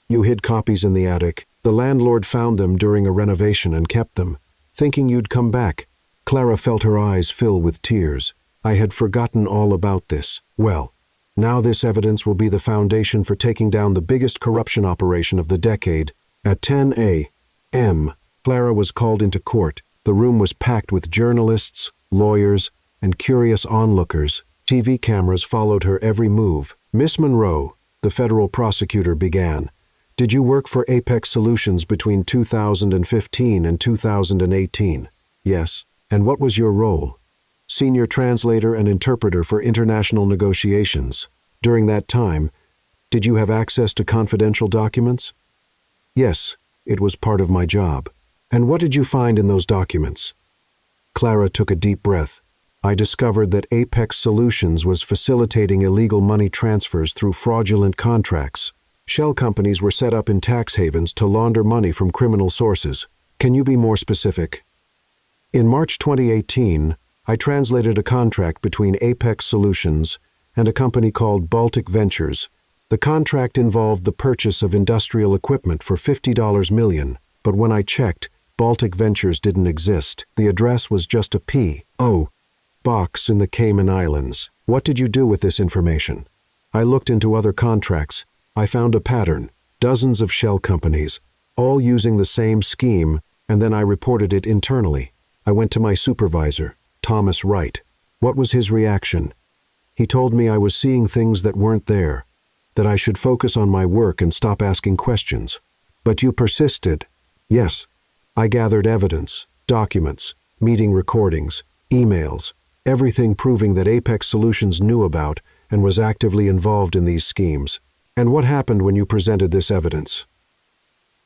You hid copies in the attic. The landlord found them during a renovation and kept them, thinking you'd come back. Clara felt her eyes fill with tears. I had forgotten all about this. Well, now this evidence will be the foundation for taking down the biggest corruption operation of the decade. At 10 a.m., Clara was called into court. The room was packed with journalists, lawyers, and curious onlookers. TV cameras followed her every move. Miss Monroe, the federal prosecutor began. Did you work for Apex Solutions between 2015 and 2018? Yes. And what was your role? Senior translator and interpreter for international negotiations. During that time, did you have access to confidential documents? Yes, it was part of my job. And what did you find in those documents? Clara took a deep breath. I discovered that Apex Solutions was facilitating illegal money transfers through fraudulent contracts. Shell companies were set up in tax havens to launder money from criminal sources. Can you be more specific? In March 2018, I translated a contract between Apex Solutions and a company called Baltic Ventures. The contract involved the purchase of industrial equipment for $50 million, but when I checked, Baltic Ventures didn't exist. The address was just a P.O. box in the Cayman Islands. What did you do with this information? I looked into other contracts. I found a pattern, dozens of shell companies, all using the same scheme, and then I reported it internally. I went to my supervisor, Thomas Wright. What was his reaction? He told me I was seeing things that weren't there, that I should focus on my work and stop asking questions. But you persisted. Yes. I gathered evidence, documents, meeting recordings, emails, everything proving that Apex Solutions knew about and was actively involved in these schemes. And what happened when you presented this evidence?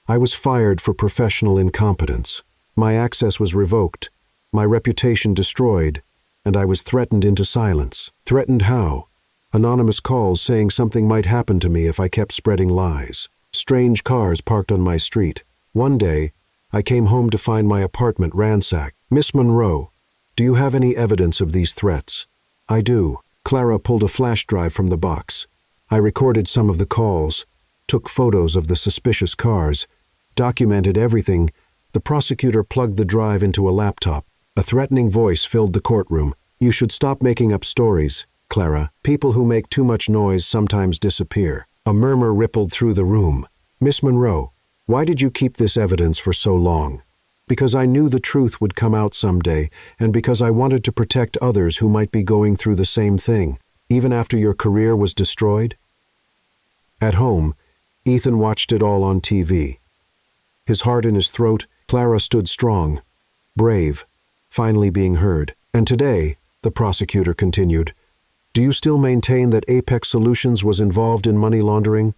I was fired for professional incompetence. My access was revoked, my reputation destroyed, and I was threatened into silence. Threatened how? Anonymous calls saying something might happen to me if I kept spreading lies. Strange cars parked on my street. One day, I came home to find my apartment ransacked. Miss Monroe, do you have any evidence of these threats? I do. Clara pulled a flash drive from the box. I recorded some of the calls, took photos of the suspicious cars, documented everything. The prosecutor plugged the drive into a laptop. A threatening voice filled the courtroom. You should stop making up stories, Clara. People who make too much noise sometimes disappear. A murmur rippled through the room. Miss Monroe, why did you keep this evidence for so long? Because I knew the truth would come out someday, and because I wanted to protect others who might be going through the same thing, even after your career was destroyed? At home, Ethan watched it all on TV. His heart in his throat, Clara stood strong, brave, finally being heard. And today, the prosecutor continued, do you still maintain that Apex Solutions was involved in money laundering?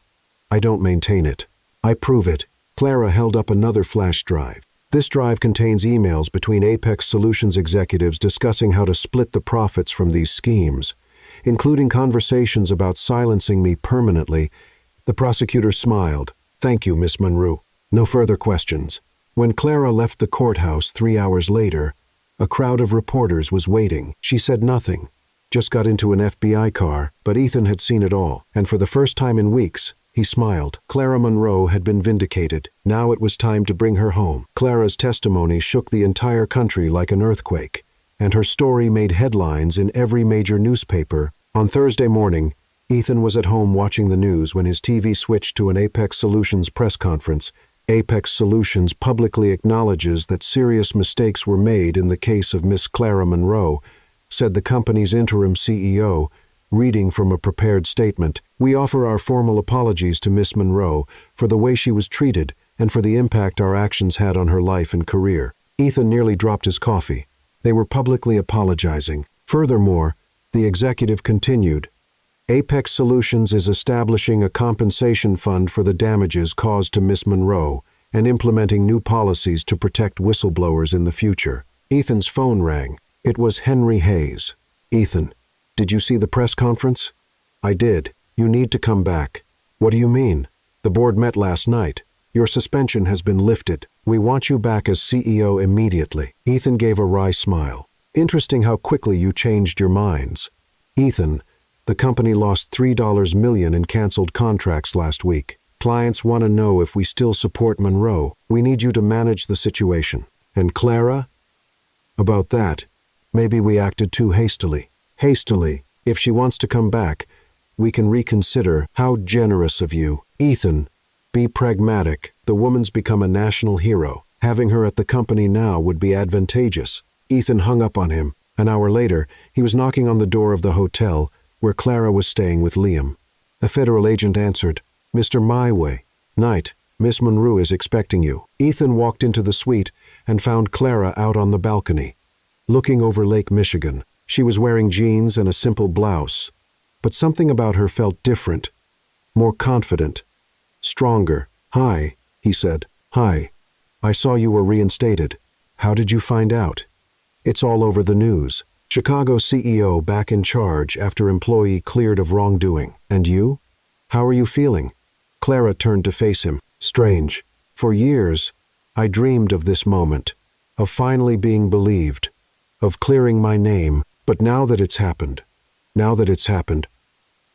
I don't maintain it. I prove it. Clara held up another flash drive. This drive contains emails between Apex Solutions executives discussing how to split the profits from these schemes, including conversations about silencing me permanently. The prosecutor smiled. Thank you, Miss Monroe. No further questions. When Clara left the courthouse 3 hours later, a crowd of reporters was waiting. She said nothing, just got into an FBI car, but Ethan had seen it all, and for the first time in weeks, he smiled. Clara Monroe had been vindicated. Now it was time to bring her home. Clara's testimony shook the entire country like an earthquake, and her story made headlines in every major newspaper. On Thursday morning, Ethan was at home watching the news when his TV switched to an Apex Solutions press conference. Apex Solutions publicly acknowledges that serious mistakes were made in the case of Miss Clara Monroe, said the company's interim CEO, reading from a prepared statement. We offer our formal apologies to Miss Monroe for the way she was treated and for the impact our actions had on her life and career. Ethan nearly dropped his coffee. They were publicly apologizing. Furthermore, the executive continued, Apex Solutions is establishing a compensation fund for the damages caused to Miss Monroe and implementing new policies to protect whistleblowers in the future. Ethan's phone rang. It was Henry Hayes. Ethan, did you see the press conference? I did. You need to come back. What do you mean? The board met last night. Your suspension has been lifted. We want you back as CEO immediately. Ethan gave a wry smile. Interesting how quickly you changed your minds. Ethan, the company lost $3 million in canceled contracts last week. Clients want to know if we still support Monroe. We need you to manage the situation. And Clara? About that, maybe we acted too hastily. Hastily. If she wants to come back, we can reconsider. How generous of you. Ethan, be pragmatic. The woman's become a national hero. Having her at the company now would be advantageous. Ethan hung up on him. An hour later, he was knocking on the door of the hotel where Clara was staying with Liam. A federal agent answered, Mr. Myway. Night. Miss Monroe is expecting you. Ethan walked into the suite and found Clara out on the balcony, looking over Lake Michigan. She was wearing jeans and a simple blouse, but something about her felt different, more confident, stronger. Hi, he said. Hi. I saw you were reinstated. How did you find out? It's all over the news. Chicago CEO back in charge after employee cleared of wrongdoing. And you? How are you feeling? Clara turned to face him. Strange. For years, I dreamed of this moment, of finally being believed, of clearing my name. But now that it's happened,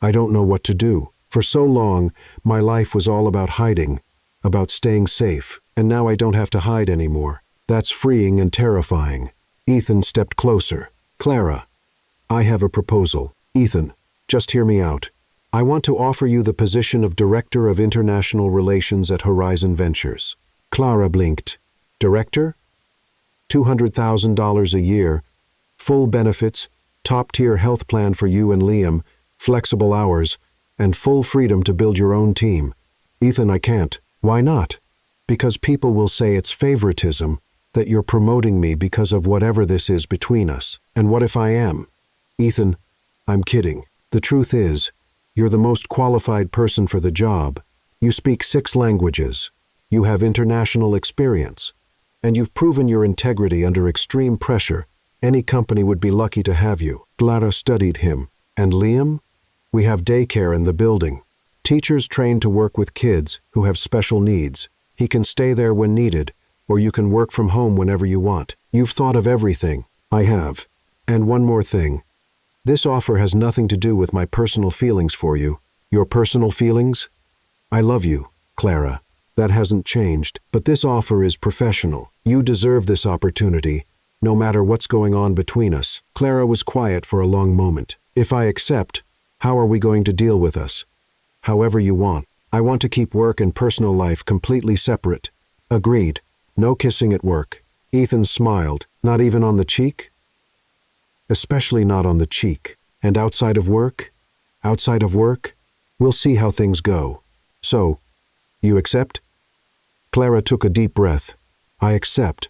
I don't know what to do. For so long, my life was all about hiding, about staying safe, and now I don't have to hide anymore. That's freeing and terrifying. Ethan stepped closer. Clara, I have a proposal. Ethan, just hear me out. I want to offer you the position of Director of International Relations at Horizon Ventures. Clara blinked. Director? $200,000 a year, full benefits, top-tier health plan for you and Liam, flexible hours, and full freedom to build your own team. Ethan, I can't. Why not? Because people will say it's favoritism, that you're promoting me because of whatever this is between us. And what if I am? Ethan, I'm kidding. The truth is, you're the most qualified person for the job. You speak 6 languages. You have international experience. And you've proven your integrity under extreme pressure. Any company would be lucky to have you. Clara studied him. And Liam? We have daycare in the building. Teachers trained to work with kids who have special needs. He can stay there when needed, or you can work from home whenever you want. You've thought of everything. I have. And one more thing. This offer has nothing to do with my personal feelings for you. Your personal feelings? I love you, Clara. That hasn't changed, but this offer is professional. You deserve this opportunity, no matter what's going on between us. Clara was quiet for a long moment. If I accept, how are we going to deal with us? However you want. I want to keep work and personal life completely separate. Agreed. No kissing at work. Ethan smiled. Not even on the cheek? Especially not on the cheek. And outside of work? Outside of work? We'll see how things go. So, you accept? Clara took a deep breath. I accept.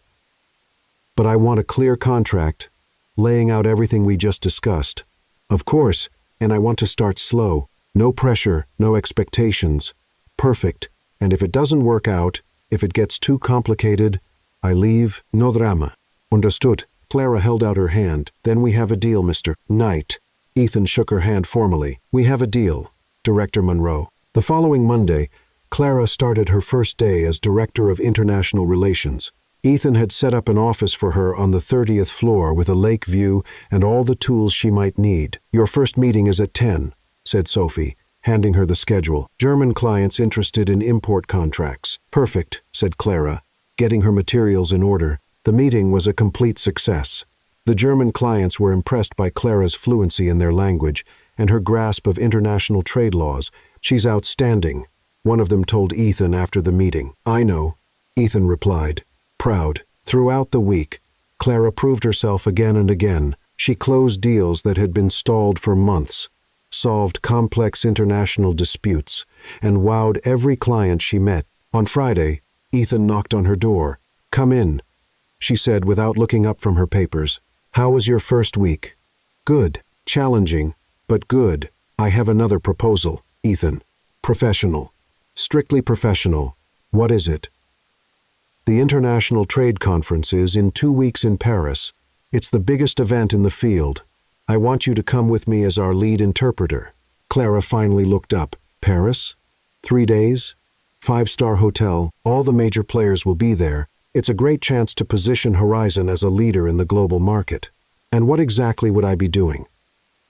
But I want a clear contract, laying out everything we just discussed. Of course, and I want to start slow. No pressure, no expectations. Perfect. And if it doesn't work out, if it gets too complicated, I leave. No drama. Understood. Clara held out her hand. Then we have a deal, Mr. Knight. Ethan shook her hand formally. We have a deal, Director Monroe. The following Monday, Clara started her first day as Director of International Relations. Ethan had set up an office for her on the 30th floor with a lake view and all the tools she might need. Your first meeting is at 10, said Sophie, handing her the schedule. German clients interested in import contracts. Perfect, said Clara, getting her materials in order. The meeting was a complete success. The German clients were impressed by Clara's fluency in their language and her grasp of international trade laws. She's outstanding, one of them told Ethan after the meeting. I know, Ethan replied, proud. Throughout the week, Clara proved herself again and again. She closed deals that had been stalled for months, solved complex international disputes, and wowed every client she met. On Friday, Ethan knocked on her door. Come in, she said without looking up from her papers. How was your first week? Good. Challenging, but good. I have another proposal, Ethan. Professional. Strictly professional. What is it? The International Trade Conference is in 2 weeks in Paris. It's the biggest event in the field. I want you to come with me as our lead interpreter. Clara finally looked up. Paris? 3 days? 5-star hotel. All the major players will be there. It's a great chance to position Horizon as a leader in the global market. And what exactly would I be doing?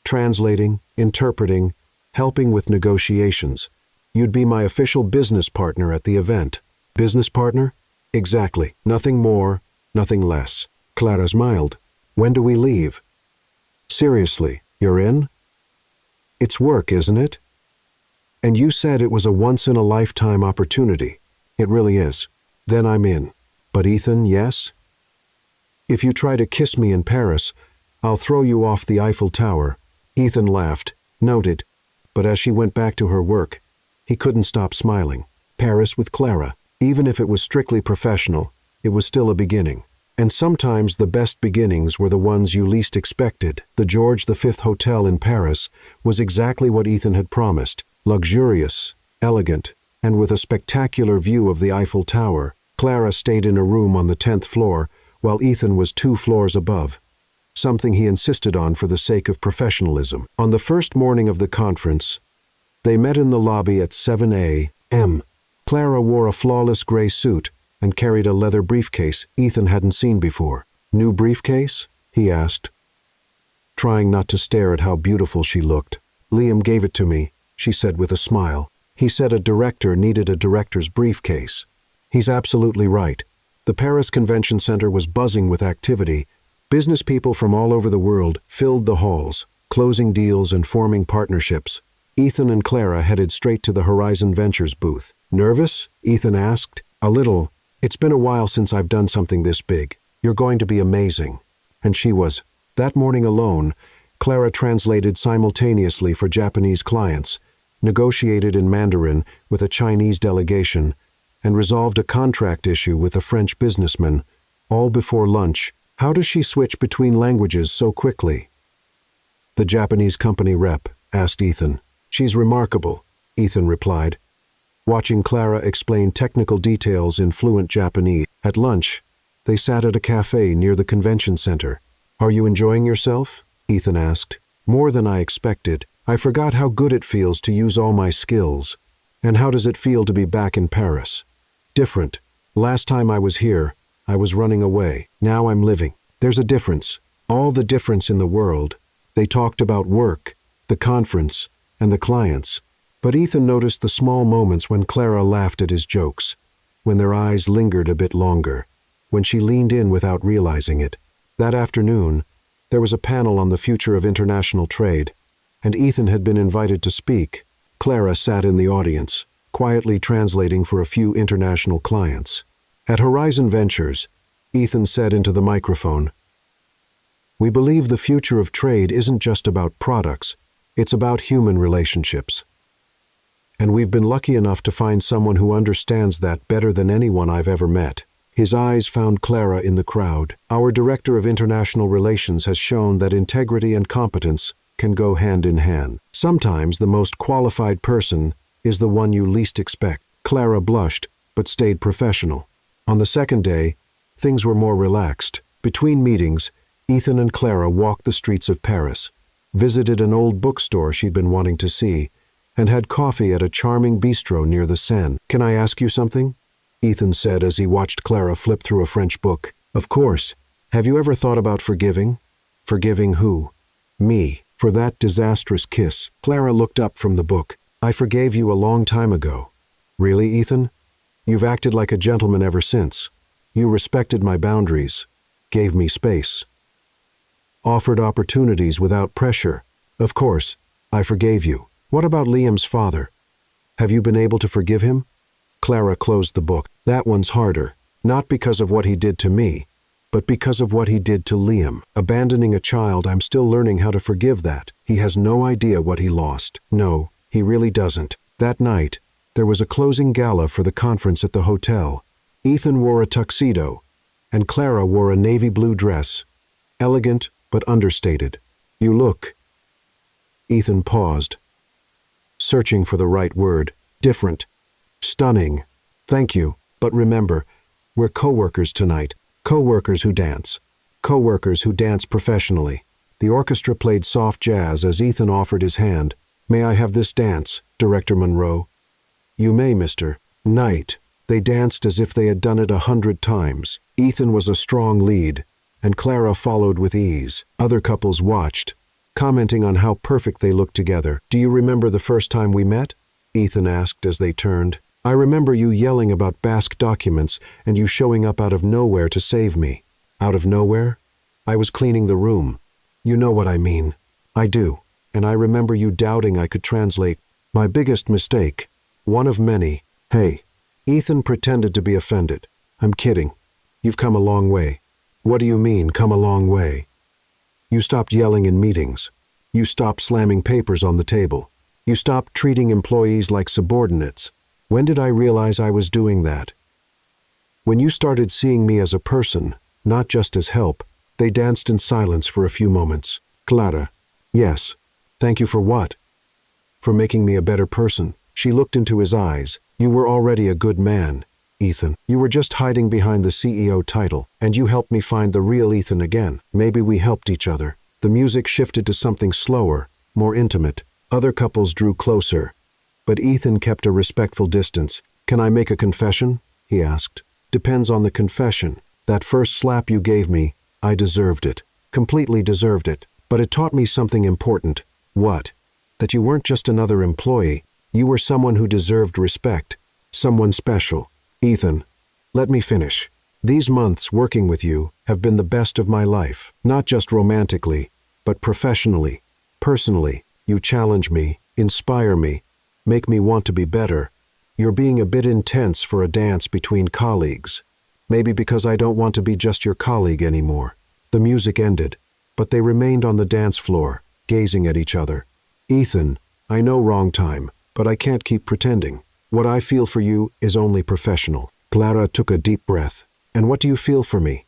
Translating, interpreting, helping with negotiations. You'd be my official business partner at the event. Business partner? Exactly. Nothing more, nothing less. Clara smiled. When do we leave? Seriously, you're in? It's work, isn't it? And you said it was a once-in-a-lifetime opportunity. It really is. Then I'm in. But Ethan, yes? If you try to kiss me in Paris, I'll throw you off the Eiffel Tower. Ethan laughed. Noted. But as she went back to her work, he couldn't stop smiling. Paris with Clara. Even if it was strictly professional, it was still a beginning. And sometimes the best beginnings were the ones you least expected. The George V Hotel in Paris was exactly what Ethan had promised. Luxurious, elegant, and with a spectacular view of the Eiffel Tower. Clara stayed in a room on the 10th floor, while Ethan was 2 floors above. Something he insisted on for the sake of professionalism. On the first morning of the conference, they met in the lobby at 7 a.m. Clara wore a flawless gray suit and carried a leather briefcase Ethan hadn't seen before. New briefcase? He asked, trying not to stare at how beautiful she looked. Liam gave it to me, she said with a smile. He said a director needed a director's briefcase. He's absolutely right. The Paris Convention Center was buzzing with activity. Business people from all over the world filled the halls, closing deals and forming partnerships. Ethan and Clara headed straight to the Horizon Ventures booth. Nervous? Ethan asked. A little. It's been a while since I've done something this big. You're going to be amazing. And she was. That morning alone, Clara translated simultaneously for Japanese clients, negotiated in Mandarin with a Chinese delegation, and resolved a contract issue with a French businessman, all before lunch. How does she switch between languages so quickly? The Japanese company rep asked Ethan. She's remarkable, Ethan replied. watching Clara explain technical details in fluent Japanese. At lunch, they sat at a cafe near the convention center. "Are you enjoying yourself?" Ethan asked. "More than I expected. I forgot how good it feels to use all my skills. And how does it feel to be back in Paris?" "Different. Last time I was here, I was running away. Now I'm living. There's a difference. All the difference in the world." They talked about work, the conference, and the clients. But Ethan noticed the small moments when Clara laughed at his jokes, when their eyes lingered a bit longer, when she leaned in without realizing it. That afternoon, there was a panel on the future of international trade, and Ethan had been invited to speak. Clara sat in the audience, quietly translating for a few international clients. At Horizon Ventures, Ethan said into the microphone, "We believe the future of trade isn't just about products, it's about human relationships. And we've been lucky enough to find someone who understands that better than anyone I've ever met." His eyes found Clara in the crowd. "Our Director of International Relations has shown that integrity and competence can go hand in hand. Sometimes the most qualified person is the one you least expect." Clara blushed, but stayed professional. On the second day, things were more relaxed. Between meetings, Ethan and Clara walked the streets of Paris, visited an old bookstore she'd been wanting to see, and had coffee at a charming bistro near the Seine. "Can I ask you something?" Ethan said as he watched Clara flip through a French book. "Of course. Have you ever thought about forgiving?" "Forgiving who?" "Me, for that disastrous kiss." Clara looked up from the book. "I forgave you a long time ago." "Really, Ethan? You've acted like a gentleman ever since. You respected my boundaries, gave me space, offered opportunities without pressure. Of course, I forgave you. What about Liam's father? Have you been able to forgive him?" Clara closed the book. "That one's harder, not because of what he did to me, but because of what he did to Liam. Abandoning a child, I'm still learning how to forgive that. He has no idea what he lost. No, he really doesn't." That night, there was a closing gala for the conference at the hotel. Ethan wore a tuxedo, and Clara wore a navy blue dress, elegant but understated. "You look..." Ethan paused, searching for the right word. "Different. Stunning. Thank you. But remember, we're co-workers tonight. Co-workers who dance. Co-workers who dance professionally." The orchestra played soft jazz as Ethan offered his hand. "May I have this dance, Director Monroe?" "You may, Mr. Knight." They danced as if they had done it 100 times. Ethan was a strong lead, and Clara followed with ease. Other couples watched, commenting on how perfect they looked together. "Do you remember the first time we met?" Ethan asked as they turned. "I remember you yelling about Basque documents and you showing up out of nowhere to save me." "Out of nowhere?" "I was cleaning the room. You know what I mean." "I do. And I remember you doubting I could translate." "My biggest mistake. One of many." "Hey." Ethan pretended to be offended. "I'm kidding. You've come a long way." "What do you mean, come a long way?" "You stopped yelling in meetings. You stopped slamming papers on the table. You stopped treating employees like subordinates. When did I realize I was doing that?" "When you started seeing me as a person, not just as help." They danced in silence for a few moments. "Clara." "Yes. Thank you for what?" "For making me a better person." She looked into his eyes. "You were already a good man, Ethan. You were just hiding behind the CEO title, and you helped me find the real Ethan again. Maybe we helped each other." The music shifted to something slower, more intimate. Other couples drew closer, but Ethan kept a respectful distance. "Can I make a confession?" he asked. "Depends on the confession. That first slap you gave me, I deserved it. Completely deserved it. But it taught me something important." "What?" "That you weren't just another employee. You were someone who deserved respect. Someone special." "Ethan, let me finish. These months working with you have been the best of my life. Not just romantically, but professionally, personally. You challenge me, inspire me, make me want to be better. You're being a bit intense for a dance between colleagues. Maybe because I don't want to be just your colleague anymore." The music ended, but they remained on the dance floor, gazing at each other. "Ethan, I know wrong time, but I can't keep pretending. What I feel for you is only professional." Clara took a deep breath. "And what do you feel for me?"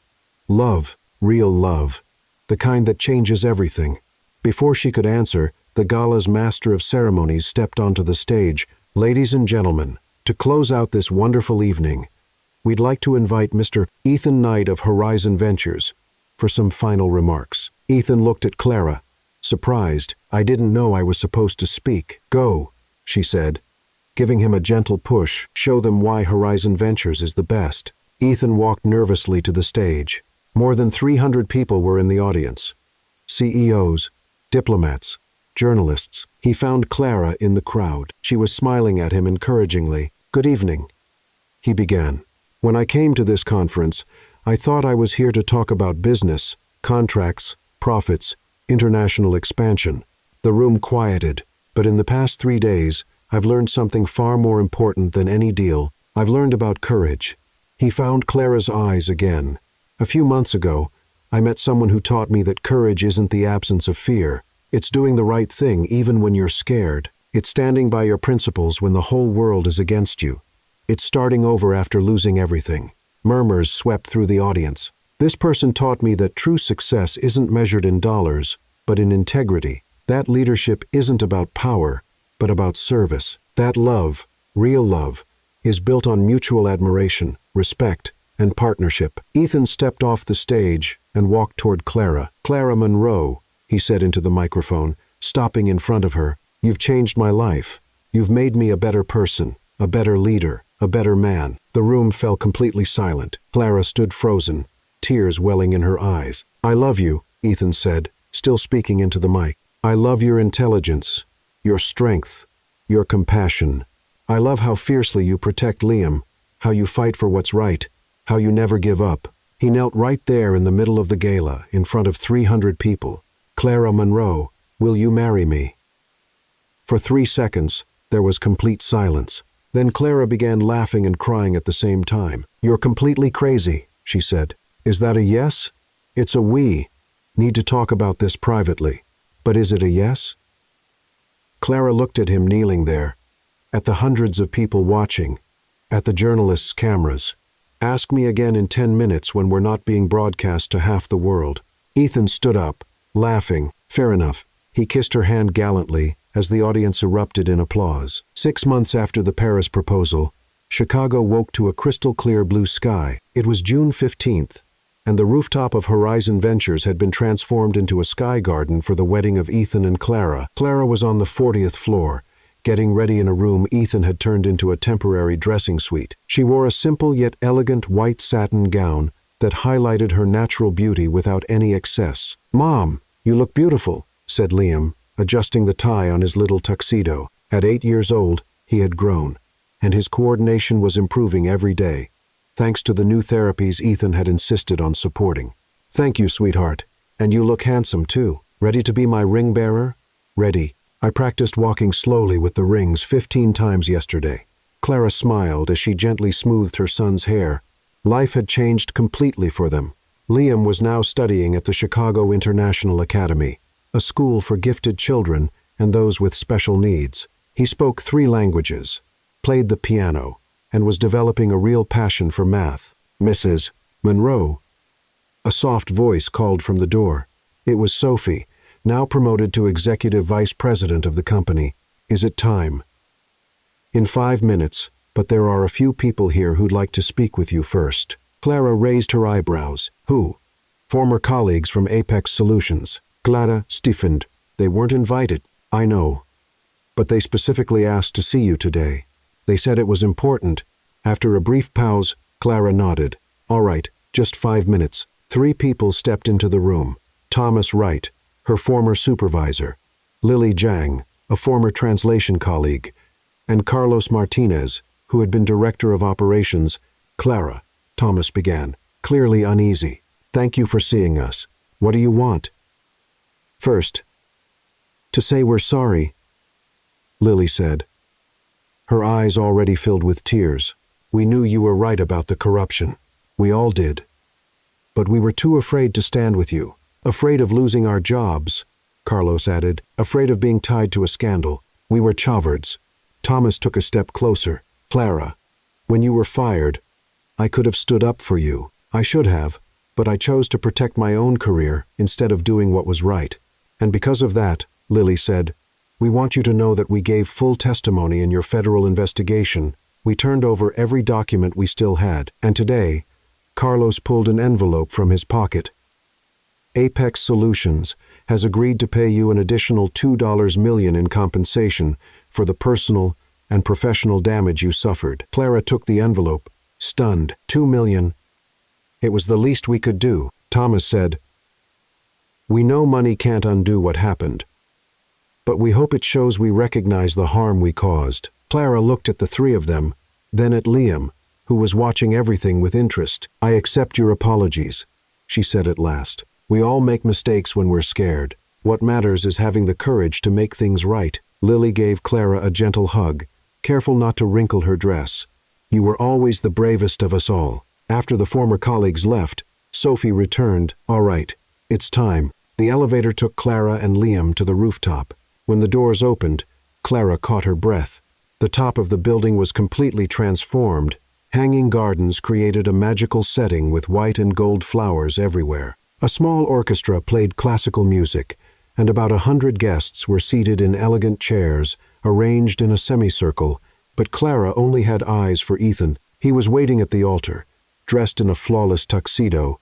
"Love, real love. The kind that changes everything." Before she could answer, the gala's master of ceremonies stepped onto the stage. "Ladies and gentlemen, To close out this wonderful evening, we'd like to invite Mr. Ethan Knight of Horizon Ventures for some final remarks. Ethan looked at Clara, surprised. I didn't know I was supposed to speak. Go, she said, giving him a gentle push. Show them why Horizon Ventures is the best. Ethan walked nervously to the stage. More than 300 people were in the audience. CEOs, diplomats, journalists. He found Clara in the crowd. She was smiling at him encouragingly. Good evening, he began. When I came to this conference, I thought I was here to talk about business, contracts, profits, international expansion. The room quieted, but in the past 3 days, I've learned something far more important than any deal. I've learned about courage. He found Clara's eyes again. A few months ago, I met someone who taught me that courage isn't the absence of fear. It's doing the right thing even when you're scared. It's standing by your principles when the whole world is against you. It's starting over after losing everything. Murmurs swept through the audience. This person taught me that true success isn't measured in dollars, but in integrity. That leadership isn't about power, but about service. That love, real love, is built on mutual admiration, respect, and partnership. Ethan stepped off the stage and walked toward Clara. Clara Monroe, he said into the microphone, stopping in front of her. You've changed my life. You've made me a better person, a better leader, a better man. The room fell completely silent. Clara stood frozen, tears welling in her eyes. I love you, Ethan said, still speaking into the mic. I love your intelligence, your strength, your compassion. I love how fiercely you protect Liam, how you fight for what's right, how you never give up. He knelt right there in the middle of the gala, in front of 300 people. Clara Monroe, will you marry me? For 3 seconds, there was complete silence. Then Clara began laughing and crying at the same time. You're completely crazy, she said. Is that a yes? It's a we. Need to talk about this privately. But is it a yes? Clara looked at him kneeling there, at the hundreds of people watching, at the journalists' cameras. Ask me again in 10 minutes when we're not being broadcast to half the world. Ethan stood up, laughing. Fair enough. He kissed her hand gallantly as the audience erupted in applause. 6 months after the Paris proposal, Chicago woke to a crystal-clear blue sky. It was June 15th, and the rooftop of Horizon Ventures had been transformed into a sky garden for the wedding of Ethan and Clara. Clara was on the 40th floor, getting ready in a room Ethan had turned into a temporary dressing suite. She wore a simple yet elegant white satin gown that highlighted her natural beauty without any excess. Mom, you look beautiful, said Liam, adjusting the tie on his little tuxedo. At 8 years old, he had grown, and his coordination was improving every day, thanks to the new therapies Ethan had insisted on supporting. Thank you, sweetheart. And you look handsome, too. Ready to be my ring bearer? Ready. I practiced walking slowly with the rings 15 times yesterday. Clara smiled as she gently smoothed her son's hair. Life had changed completely for them. Liam was now studying at the Chicago International Academy, a school for gifted children and those with special needs. He spoke 3 languages, played the piano, and was developing a real passion for math. Mrs. Monroe. A soft voice called from the door. It was Sophie, now promoted to executive vice president of the company. Is it time? In 5 minutes, but there are a few people here who'd like to speak with you first. Clara raised her eyebrows. Who? Former colleagues from Apex Solutions. Clara stiffened. They weren't invited. I know. But they specifically asked to see you today. They said it was important. After a brief pause, Clara nodded. All right, just 5 minutes. 3 people stepped into the room. Thomas Wright, her former supervisor. Lily Zhang, a former translation colleague. And Carlos Martinez, who had been director of operations. Clara, Thomas began, clearly uneasy. Thank you for seeing us. What do you want? First, to say we're sorry, Lily said. Her eyes already filled with tears. We knew you were right about the corruption. We all did. But we were too afraid to stand with you. Afraid of losing our jobs, Carlos added. Afraid of being tied to a scandal. We were cowards. Thomas took a step closer. Clara, when you were fired, I could have stood up for you. I should have, but I chose to protect my own career instead of doing what was right. And because of that, Lily said, we want you to know that we gave full testimony in your federal investigation, We turned over every document we still had, and today, Carlos pulled an envelope from his pocket. Apex Solutions has agreed to pay you an additional $2 million in compensation for the personal and professional damage you suffered. Clara took the envelope, stunned. $2 million. It was the least we could do. Thomas said, "We know money can't undo what happened, but we hope it shows we recognize the harm we caused." Clara looked at the three of them, then at Liam, who was watching everything with interest. "I accept your apologies," she said at last. "We all make mistakes when we're scared. What matters is having the courage to make things right." Lily gave Clara a gentle hug, careful not to wrinkle her dress. "You were always the bravest of us all." After the former colleagues left, Sophie returned. "All right, it's time." The elevator took Clara and Liam to the rooftop. When the doors opened, Clara caught her breath. The top of the building was completely transformed. Hanging gardens created a magical setting with white and gold flowers everywhere. A small orchestra played classical music, and about 100 guests were seated in elegant chairs, arranged in a semicircle, but Clara only had eyes for Ethan. He was waiting at the altar, dressed in a flawless tuxedo,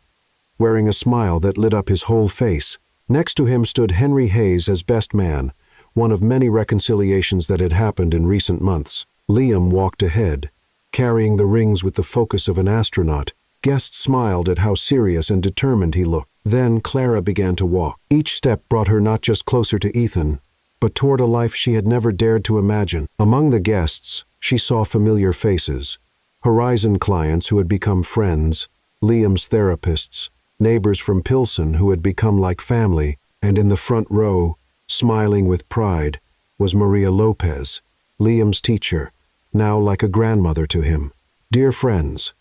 wearing a smile that lit up his whole face. Next to him stood Henry Hayes as best man, one of many reconciliations that had happened in recent months. Liam walked ahead, carrying the rings with the focus of an astronaut. Guests smiled at how serious and determined he looked. Then Clara began to walk. Each step brought her not just closer to Ethan, but toward a life she had never dared to imagine. Among the guests, she saw familiar faces. Horizon clients who had become friends, Liam's therapists, neighbors from Pilsen who had become like family, and in the front row, smiling with pride, was Maria Lopez, Liam's teacher, now like a grandmother to him. "Dear friends,"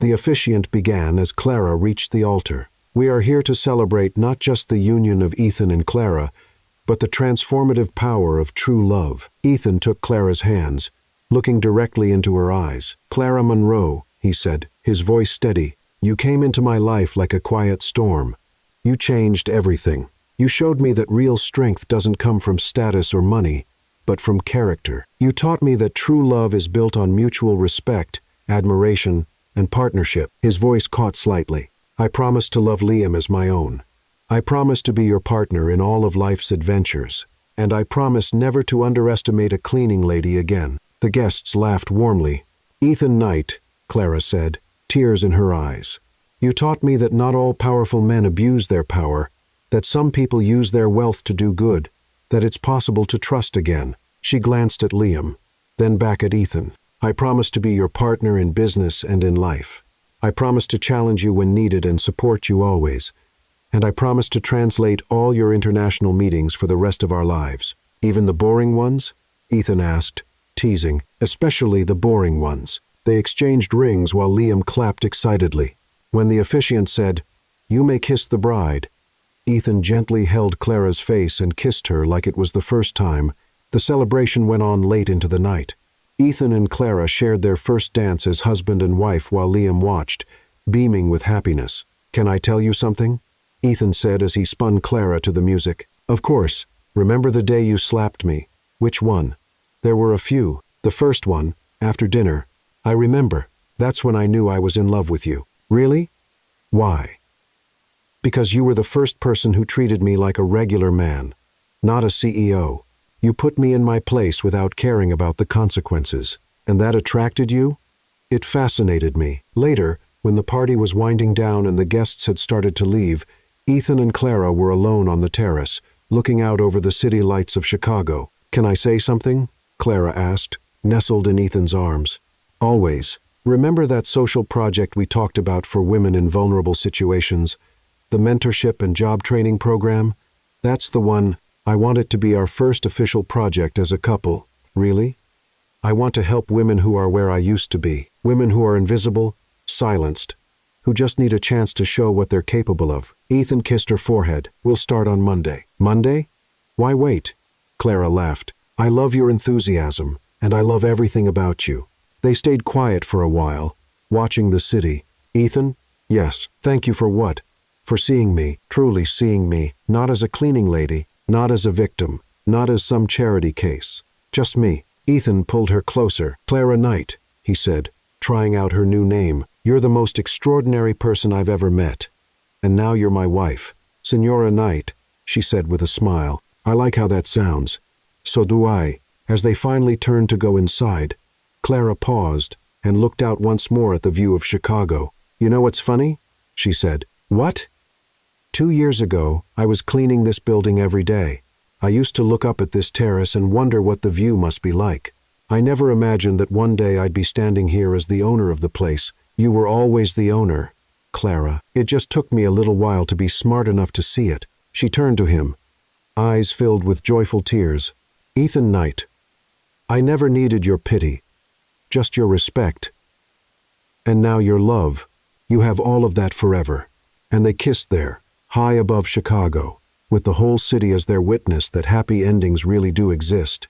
the officiant began as Clara reached the altar. "We are here to celebrate not just the union of Ethan and Clara, but the transformative power of true love." Ethan took Clara's hands, looking directly into her eyes. "Clara Monroe," he said, his voice steady, "you came into my life like a quiet storm. You changed everything. You showed me that real strength doesn't come from status or money, but from character. You taught me that true love is built on mutual respect, admiration, and partnership." His voice caught slightly. "I promise to love Liam as my own. I promise to be your partner in all of life's adventures. And I promise never to underestimate a cleaning lady again." The guests laughed warmly. "Ethan Knight," Clara said, tears in her eyes, "you taught me that not all powerful men abuse their power, that some people use their wealth to do good, that it's possible to trust again." She glanced at Liam, then back at Ethan. "I promise to be your partner in business and in life. I promise to challenge you when needed and support you always. And I promise to translate all your international meetings for the rest of our lives." "Even the boring ones?" Ethan asked, teasing. "Especially the boring ones." They exchanged rings while Liam clapped excitedly. When the officiant said, "You may kiss the bride," Ethan gently held Clara's face and kissed her like it was the first time. The celebration went on late into the night. Ethan and Clara shared their first dance as husband and wife while Liam watched, beaming with happiness. "Can I tell you something?" Ethan said as he spun Clara to the music. "Of course. Remember the day you slapped me?" "Which one?" "There were a few. The first one, after dinner. I remember. That's when I knew I was in love with you." "Really? Why?" "Because you were the first person who treated me like a regular man, not a CEO. You put me in my place without caring about the consequences. And that attracted you? It fascinated me." Later, when the party was winding down and the guests had started to leave, Ethan and Clara were alone on the terrace, looking out over the city lights of Chicago. "Can I say something?" Clara asked, nestled in Ethan's arms. "Always. Remember that social project we talked about for women in vulnerable situations? The mentorship and job training program? That's the one. I want it to be our first official project as a couple." "Really?" "I want to help women who are where I used to be. Women who are invisible, silenced, who just need a chance to show what they're capable of." Ethan kissed her forehead. "We'll start on Monday." "Monday? Why wait?" Clara laughed. "I love your enthusiasm, and I love everything about you." They stayed quiet for a while, watching the city. "Ethan?" "Yes. Thank you for what?" "For seeing me, truly seeing me, not as a cleaning lady, not as a victim, not as some charity case. Just me." Ethan pulled her closer. "Clara Knight," he said, trying out her new name. "You're the most extraordinary person I've ever met. And now you're my wife." "Signora Knight," she said with a smile. "I like how that sounds." "So do I." As they finally turned to go inside, Clara paused and looked out once more at the view of Chicago. "You know what's funny?" she said. "What?" 2 years ago, I was cleaning this building every day. I used to look up at this terrace and wonder what the view must be like. I never imagined that one day I'd be standing here as the owner of the place. You were always the owner, Clara. It just took me a little while to be smart enough to see it." She turned to him, eyes filled with joyful tears. "Ethan Knight, I never needed your pity, just your respect. And now your love. You have all of that forever." And they kissed there, high above Chicago, with the whole city as their witness that happy endings really do exist.